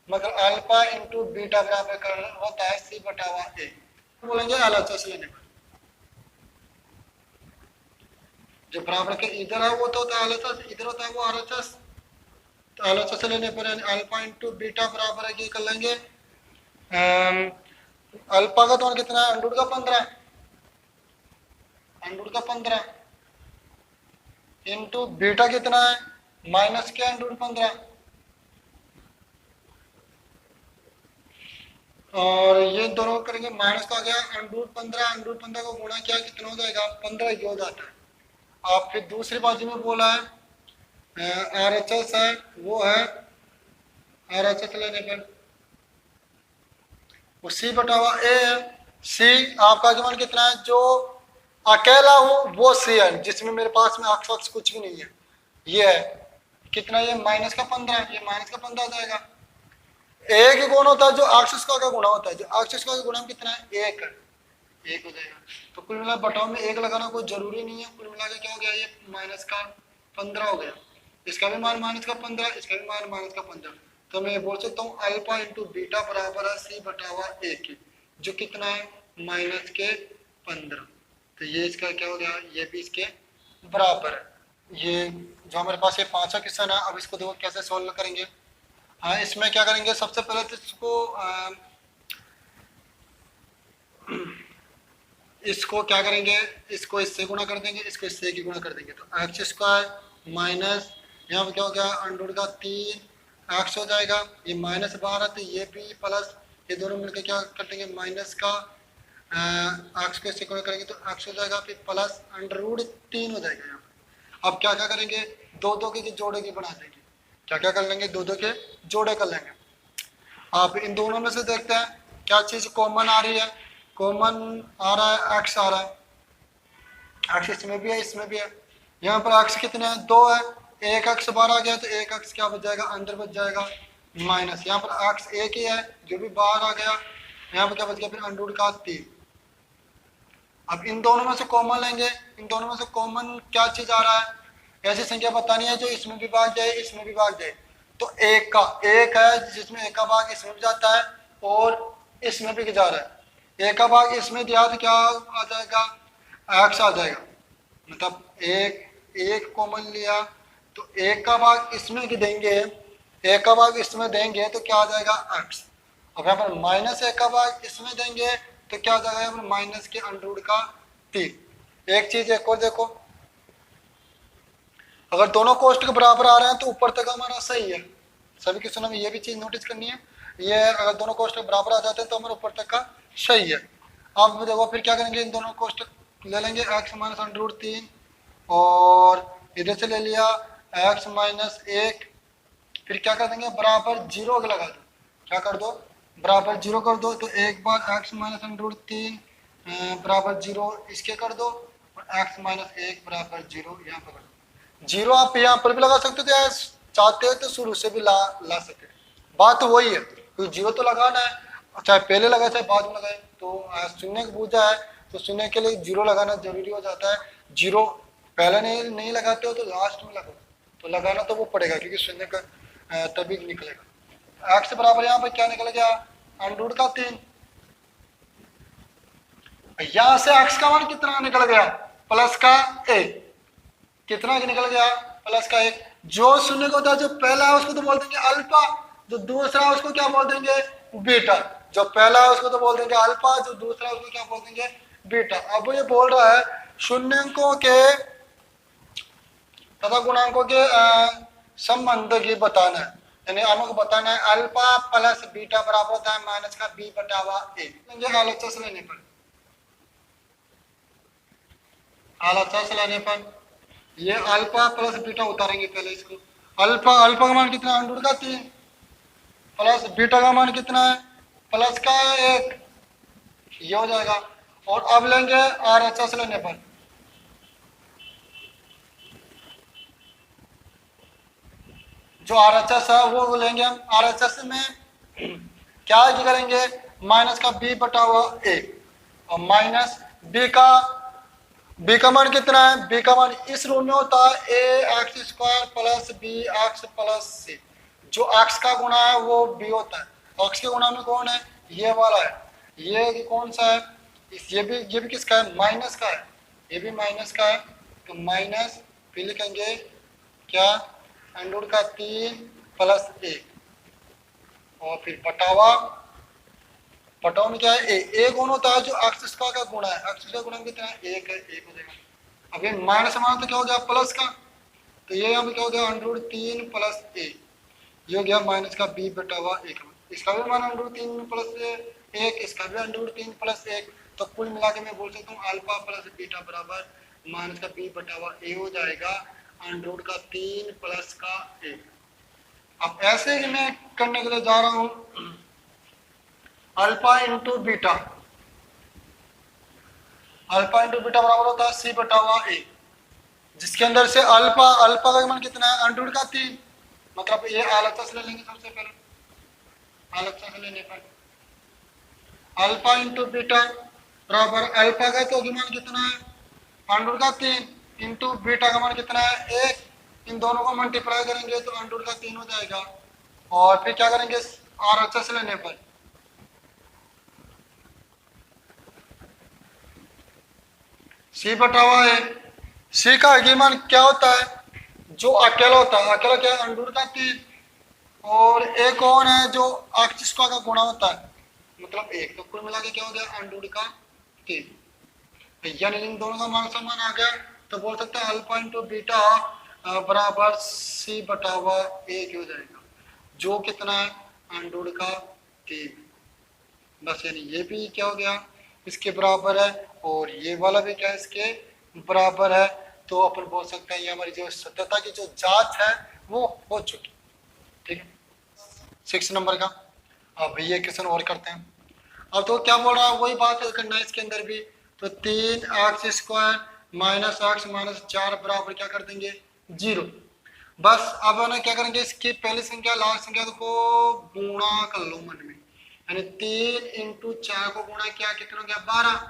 मगर अल्फा इंटू बीटा बराबर कर होता है सी बटा हुआ ए, बोलेंगे एलएचएस लेने पर, जो बराबर के इधर है वो तो होता है एलएचएस, इधर होता है वो आरएचएस। तो एलएचएस लेने पर अल्फा इंटू बीटा बराबर है, कर लेंगे अल्फा का तो कितना है अंडर का 15, अंडर का 15 इंटू बीटा कितना है माइनस के अंडर 15, और ये दोनों करेंगे माइनस का आ गया अंडर 15, अंडर 15 को गुणा किया कितना हो जाएगा 15 ही हो जाता है। आप फिर दूसरी बाजू में बोला है आरएचएस है, वो है आरएचएस लेने पर वो सी बटा हुआ ए है। सी आपका मान कितना है, जो अकेला हो वो सी है, जिसमें मेरे पास में अक्स वक्स कुछ भी नहीं है, ये है कितना, ये माइनस का 15, ये माइनस का 15 आ जाएगा। एक ही कौन होता है, जो अक्स स्क्वायर का गुणा होता है, जो अक्स स्क्वायर का गुणा कितना है एक है, एक हो जाएगा। तो कुल मिला बटाव में एक लगाना कोई जरूरी नहीं है, कुल मिला के क्या हो गया, ये माइनस का 15 हो गया, इसका भी मान माइनस का 15, इसका भी मान माइनस का 15। तो मैं बोल सकता हूँ अल्फा इंटू बीटा बराबर है सी बटा हुआ ए के, जो कितना है माइनस के 15। तो ये इसका क्या हो गया, ये भी इसके बराबर है। ये जो हमारे पास ये पांचवा क्वेश्चन है, अब इसको देखो कैसे सोल्व करेंगे। हाँ, इसमें क्या करेंगे, सबसे पहले तो इसको क्या करेंगे, इसको इससे गुणा कर देंगे, इसको इससे की गुणा कर देंगे, तो एक्स स्क्वायर माइनस यहाँ पे क्या हो गया अंडर रूट का 3 एक्स हो जाएगा, ये माइनस बाहर है तो ये भी प्लस, ये दोनों मिलकर क्या कर देंगे माइनस का एक्स को इससे गुणा करेंगे तो एक्स हो जाएगा, फिर प्लस अंडर रूट 3 हो जाएगा यहाँ पे। अब क्या क्या करेंगे, दो दो के जोड़े की बना देंगे, क्या क्या कर लेंगे, दो दो के जोड़े कर लेंगे। आप इन दोनों में से देखते हैं क्या चीज कॉमन आ रही है, कॉमन आ रहा है एक्स आ रहा है, एक्स इसमें भी है इसमें भी है, यहाँ पर एक्स कितने हैं, 2 है, एक एक्स बाहर आ गया तो एक एक्स क्या बच जाएगा, अंदर बच जाएगा माइनस, यहाँ पर एक्स एक ही है जो भी बाहर आ गया, यहाँ पर क्या बच गया फिर अंडर रूट का 3। अब इन दोनों में से कॉमन लेंगे, इन दोनों में से कॉमन क्या चीज आ रहा है, ऐसी संख्या बतानी है जो इसमें भी भाग जाए इसमें भी भाग जाए, तो एक का एक है जिसमें एक का भाग इसमें भी जाता है और इसमें भी जा रहा है, एक का भाग इसमें दिया तो क्या आ जाएगा, एक्स आ जाएगा, मतलब एक एक कॉमन लिया तो एक का भाग इसमें की देंगे, एक का भाग इसमें देंगे तो क्या आ जाएगा एक्स। अब यहाँ पर माइनस एक का भाग इसमें देंगे तो क्या हो जाएगा यहाँ पर माइनस के अंडर रूट का 3। एक चीज एक और देखो, अगर दोनों कोष्ट के बराबर आ रहे हैं तो ऊपर तक हमारा सही है, सभी क्वेश्चनों में ये भी चीज नोटिस करनी है, ये अगर दोनों कोष्ट के बराबर आ जाते हैं तो हमारा ऊपर तक का सही है। अब देखो फिर क्या करेंगे, इन दोनों कोष्ट ले लेंगे एक्स माइनस अंडर रूट 3 और इधर से ले लिया एक्स माइनस 1, फिर क्या कर देंगे बराबर 0 लगा दो, क्या कर दो बराबर 0 कर दो, तो एक बार एक्स माइनस अंडर रूट 3 बराबर 0 इसके कर दो और एक्स माइनस 1 बराबर 0 यहाँ पर कर दो। 0 आप यहाँ पर भी लगा सकते थे, चाहते हो तो शुरू से भी ला सकते, बात तो वही है, क्योंकि 0 तो लगाना है, चाहे पहले लगाए चाहे बाद में लगाए, तो शून्य का पूजा है तो शून्य के लिए 0 लगाना जरूरी हो जाता है, 0 पहले नहीं लगाते हो तो लास्ट में लगाओ, तो लगाना तो वो पड़ेगा क्योंकि शून्य का तभी निकलेगा। एक्स बराबर यहाँ पर क्या निकल गया अंडर रूट का 3, यहां से एक्स का मान कितना निकल गया प्लस का 1, कितना निकल गया प्लस का 1, जो शून्य का होता है जो पहला है उसको तो बोल देंगे अल्फा, जो दूसरा है उसको क्या बोल देंगे बीटा, जो पहला है उसको तो बोल देंगे अल्फा, जो दूसरा है उसको क्या बोल देंगे बीटा। अब ये बोल रहा है शून्यंकों के तथा गुणांकों के संबंध की बताना है, यानी हमको बताना है अल्फा प्लस बीटा बराबर होता है माइनस का बी बटावा ए, एलएचएस लेने पर, एलएचएस लेने पर ये अल्फा प्लस बीटा उतारेंगे पहले इसको, अल्फा अल्फा का मान कितना अंडर रूट का 3 प्लस बीटा का मान कितना है प्लस का 1, ये हो जाएगा। और अब लेंगे आरएचएस लेने पर, जो आरएचएस है वो लेंगे हम, आरएचएस में क्या करेंगे माइनस का बी बटा हुआ ए और माइनस बी का मान कितना है, बी का मान इस रूप में होता है a x square plus b x plus c, जो एक्स का गुणा है वो बी होता है, एक्स के गुणा में कौन है ये वाला है, ये कौन सा है ये भी किसका है माइनस का है, ये भी माइनस का है, तो माइनस फिर लिखेंगे क्या अंडर रूट का 3 प्लस 1 और फिर बटावा, बटाव में क्या है ए गुण होता है जो एक्स स्क्वायर का गुणा है, एक्स स्क्वायर गुणा कितना है 1 है, 1 हो जाएगा। अब ये माइनस मान तो क्या हो गया प्लस का, तो ये यहाँ पे क्या हो गया अंडर रूट 3 प्लस ए, ये हो गया माइनस का बी बटावा 1, इसका भी मान अंडर रूट 3 प्लस 1, इसका भी अंडर रूट 3 प्लस 1, तो कुल मिला के मैं बोल सकता हूँ अल्फा प्लस बीटा बराबर माइनस का बी बटावा ए हो जाएगा अंडर रूट का 3 प्लस का 1। अब ऐसे ही मैं करने के लिए जा रहा हूँ alpha into beta, alpha into beta बराबर होता है सी बटा हुआ ए, जिसके अंदर से अल्फा अल्फा का मान कितना है अंडर रूट का 3, मतलब ये एलएचएस ले लेंगे सबसे पहले, एलएचएस लेने पर अल्फा इंटू बीटा बराबर अल्फा का तो मान कितना है अंडर रूट का 3 इंटू बीटा का मान कितना है 1, इन दोनों को मल्टीप्लाई करेंगे तो अंडर रूट का 3 हो जाएगा, और फिर क्या करेंगे आरएचएस लेने पर सी बटा हुआ है, सी का आगे मान क्या होता है जो अकेला होता है, अकेला क्या है, अंडूर का 3, और एक और है जो अक्ष स्क्वायर का गुणा होता है, मतलब 1, तो कुल मिला के क्या हो गया, अंडूर का 3। यानी इन दोनों का मान समान आ गया, तो बोल सकते हैं अल्फा इंटू बीटा बराबर सी बटा हुआ 1 हो जाएगा, जो कितना है, अंडूर का 3। बस यानी ये भी क्या हो गया, इसके बराबर है, और ये वाला भी क्या है, इसके बराबर है। तो अपन बोल सकते हैं ये हमारी जो सत्यता की जो जांच है वो हो चुकी। ठीक है, 6 नंबर का। अब ये क्वेश्चन और करते हैं। अब तो क्या बोल रहा है, वही बात करना है इसके अंदर भी। तो 3x² माइनस एक्स माइनस 4 बराबर क्या कर देंगे, 0। बस अब ना क्या करेंगे, इसकी पहली संख्या लास्ट संख्या को गुणा कर लो मन में, यानी 3 इंटू 4 को गुणा किया, कितना हो गया, 12।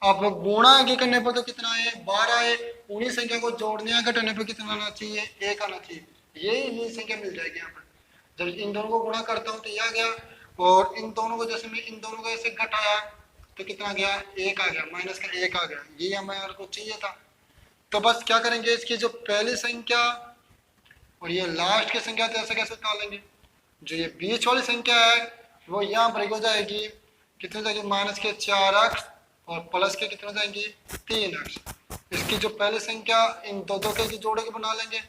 अब गुणा आगे करने पर तो कितना है, 12 है। उन्हीं संख्या को जोड़ने घटाने पर कितना आना चाहिए, 1 आना चाहिए। ये संख्या मिल जाएगी यहाँ पर। जब इन दोनों को गुणा करता हूँ तो ये आ गया, और इन दोनों को जैसे मैं इन दोनों को ऐसे घटाया तो कितना गया, 1 आ गया, माइनस का 1 आ गया। ये हमारे को चाहिए था। तो बस क्या करेंगे, इसकी जो पहली संख्या और ये लास्ट की संख्या तो ऐसे कैसे निकालेंगे, जो ये बीच वाली संख्या है वो यहाँ पर हो जाएगी, कितने जाएगी, माइनस के 4x और प्लस के कितने जाएंगी, 3x। इसकी जो पहली संख्या इन दो के जोड़े के बना लेंगे,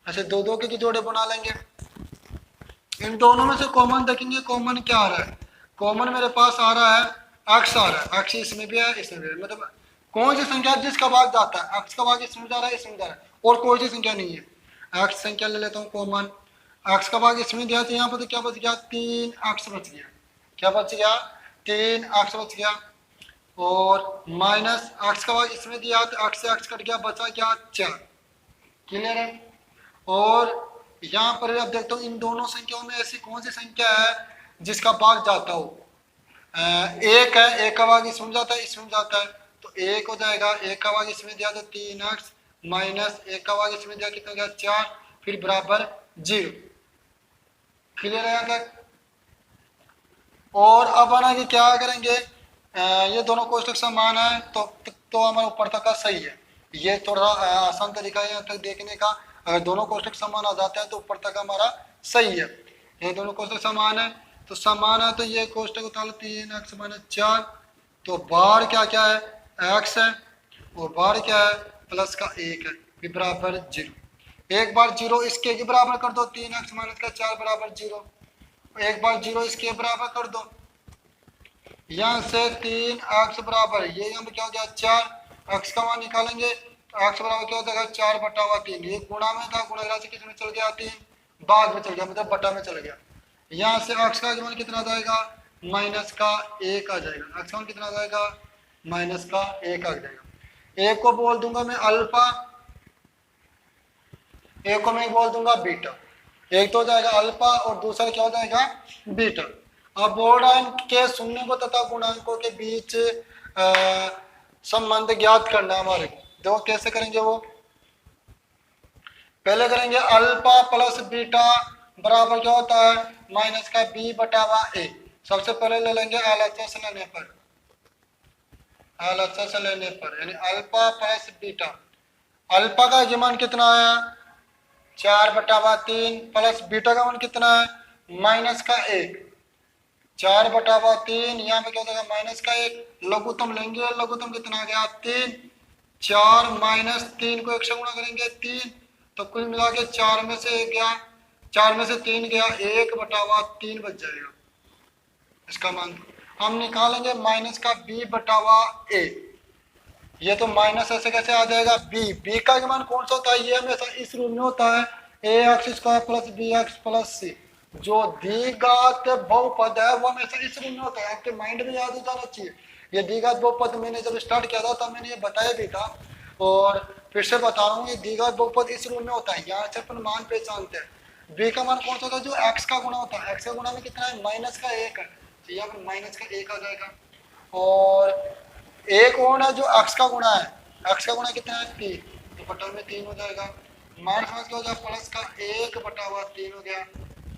ऐसे दो के जोड़े बना लेंगे। इन दोनों में से कॉमन देखेंगे, कॉमन क्या आ रहा है, कॉमन मेरे पास आ रहा है x आ रहा है, x इसमें भी है इसमें भी है, मतलब कौन सी संख्या जिसका भाग जाता है, x का भाग इसमें जा रहा है इसमें जा रहा है, और कोई सी संख्या नहीं है। x संख्या ले लेता हूँ कॉमन, x का भाग इसमें दिया, तो यहाँ पर तो क्या बच गया, 3x बच गया। क्या बच गया, 3x बच गया, और माइनस x का भाग इसमें दिया तो x से x कट गया, बचा क्या, 4। क्लियर है। और यहाँ पर अब देखता हूँ इन दोनों संख्याओं में ऐसी कौन सी संख्या है जिसका भाग जाता हो, एक है, एक का भाग इसमें जाता है इसमें जाता है, तो 1 हो जाएगा, एक का भाग इसमें दिया तो 3x माइनस एक का भाग इसमें दिया, कितना गया, 4, फिर बराबर 0। क्लियर है यहाँ तक। और अब आना कि क्या करेंगे, ये दोनों कोष्टक समान है तो हमारा ऊपर तक का सही है। ये थोड़ा आसान तरीका है यहाँ तक देखने का। अगर दोनों कोष्टक समान आ जाते हैं तो ऊपर तक हमारा सही है। ये दोनों कोष्टक समान है तो समान है, तो ये कोष्टक उतारो 3x माइनस 4, तो बाहर क्या क्या है, x है, और बाहर क्या है, प्लस का 1 है, फिर बराबर 0। एक बार 0 इसके के बराबर कर दो, 3x माइनस का 4 बराबर 0। एक बार 0 इसके बराबर कर दो, यहाँ से 3x बराबर, ये यहाँ पे क्या हो गया, 4, x का मान निकालेंगे तो x बराबर क्या हो जाएगा, 4 बटा हुआ 3। ये गुणा में था, गुणा राशि किस में चल गया, 3 भाग में चल गया, मतलब बटा में चल गया। यहाँ से x का मान कितना आ जाएगा, माइनस का 1 आ जाएगा। x का मान कितना आ जाएगा, माइनस का 1 आ जाएगा। एक को बोल दूंगा मैं अल्फा, एक को मैं बोल दूंगा बीटा। एक तो हो जाएगा अल्फा और दूसरा क्या हो जाएगा, बीटा। अब बोल रहा है के शून्य तथा गुणांकों के बीच संबंध ज्ञात करना है हमारे को। देखो कैसे करेंगे, वो पहले करेंगे अल्फा प्लस बीटा बराबर क्या होता है, माइनस का b बटा हुआ a। सबसे पहले ले लेंगे LHS लेने पर, LHS लेने पर यानी अल्फा प्लस बीटा। अल्फा का मान कितना है, 4 बटा हुआ 3, प्लस बीटा का मान कितना है, माइनस का 1, 4 बटा हुआ 3, यहाँ पे क्या हो जाएगा, माइनस का 1। लघुत्तम लेंगे, लघुत्तम कितना आ गया, 3, 4 माइनस 3 को 1 से गुणा करेंगे 3, तो कुल मिला के 4 में से 1 गया, 4 में से 3 गया, 1 बटा हुआ 3 बच जाएगा। इसका मान हम निकालेंगे माइनस का b बटा हुआ a। ये तो माइनस ऐसे कैसे आ जाएगा, b का मान कौन सा होता है, ये हमेशा इस रूप में होता है, ax² plus bx plus c। जो द्विघात बहुपद है वो हमेशा इस रूप में होता है, आपके माइंड में याद हो जाना चाहिए। ये द्विघात बहुपद मैंने जब स्टार्ट किया था तब मैंने ये बताया भी था, और फिर से बता रहा हूँ, ये द्विघात बहुपद इस रूप में होता है। यहाँ से अपन मान पहचानते हैं, b का मान कौन सा होता है, जो x का गुणा होता है। x का गुणा में कितना है, माइनस का 1 है, तो यहाँ पर माइनस का 1 आ जाएगा। और एक और है जो x का गुणा है, x का गुणा कितना है, 3, तो बटा में 3 हो जाएगा। माइनस क्या हो जाएगा, प्लस का 1 बटा हुआ 3 हो गया।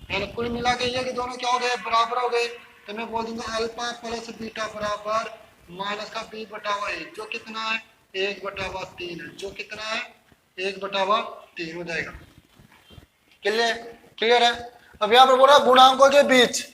यानी कुल मिला के ये कि दोनों क्या हो गए, बराबर हो गए। तो मैं बोल दूंगा अल्फा प्लस बीटा बराबर माइनस का b बटा हुआ 1, जो कितना है, 1 बटा हुआ 3 है, जो कितना है 1/3 हो जाएगा। क्लियर क्लियर है। अब यहाँ पर बोला गुणांकों के बीच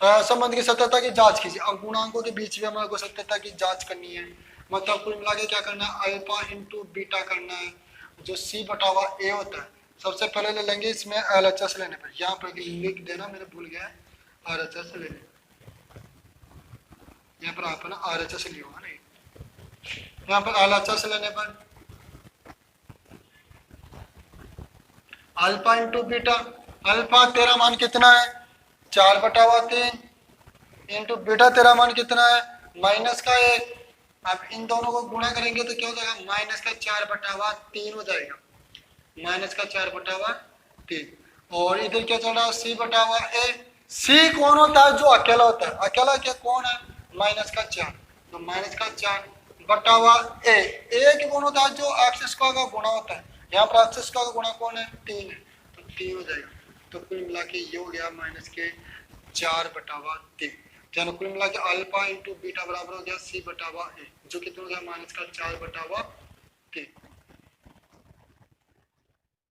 संबंध की सत्यता की जांच कीजिए। अब गुणांकों के बीच भी हमारे को सत्यता की जांच करनी है, मतलब कुल मिला के क्या करना है, अल्फा इंटू बीटा करना है। जो C/A होता है सबसे पहले ले लेंगे इसमें LHS लेने पर, यहाँ पर लिख देना, मैंने भूल गया RHS लेने, यहाँ पर आप ना RHS लिया होगा नहीं, यहाँ पर LHS लेने पर अल्फा इंटू बीटा, अल्फा तेरा मान कितना है 4/3 इंटू बीटा तेरा मान कितना है -1। अब इन दोनों को गुणा करेंगे तो क्या हो जाएगा, -4/3 हो जाएगा, -4/3। और इधर क्या चल रहा है C/A। C कौन होता है, जो अकेला होता है, अकेला क्या कौन है -4, तो -4/A। एक कौन होता है, जो एक्स स्क्वायर का गुणा होता है, यहाँ पर एक्स स्क्वायर का गुणा कौन है 3 है, तो 3 हो जाएगा। तो कुल मिला के ये हो गया -4/3। यानी कुल मिला के अल्फा इंटू बीटा बराबर हो गया C/A, जो कितना हो गया -4/3।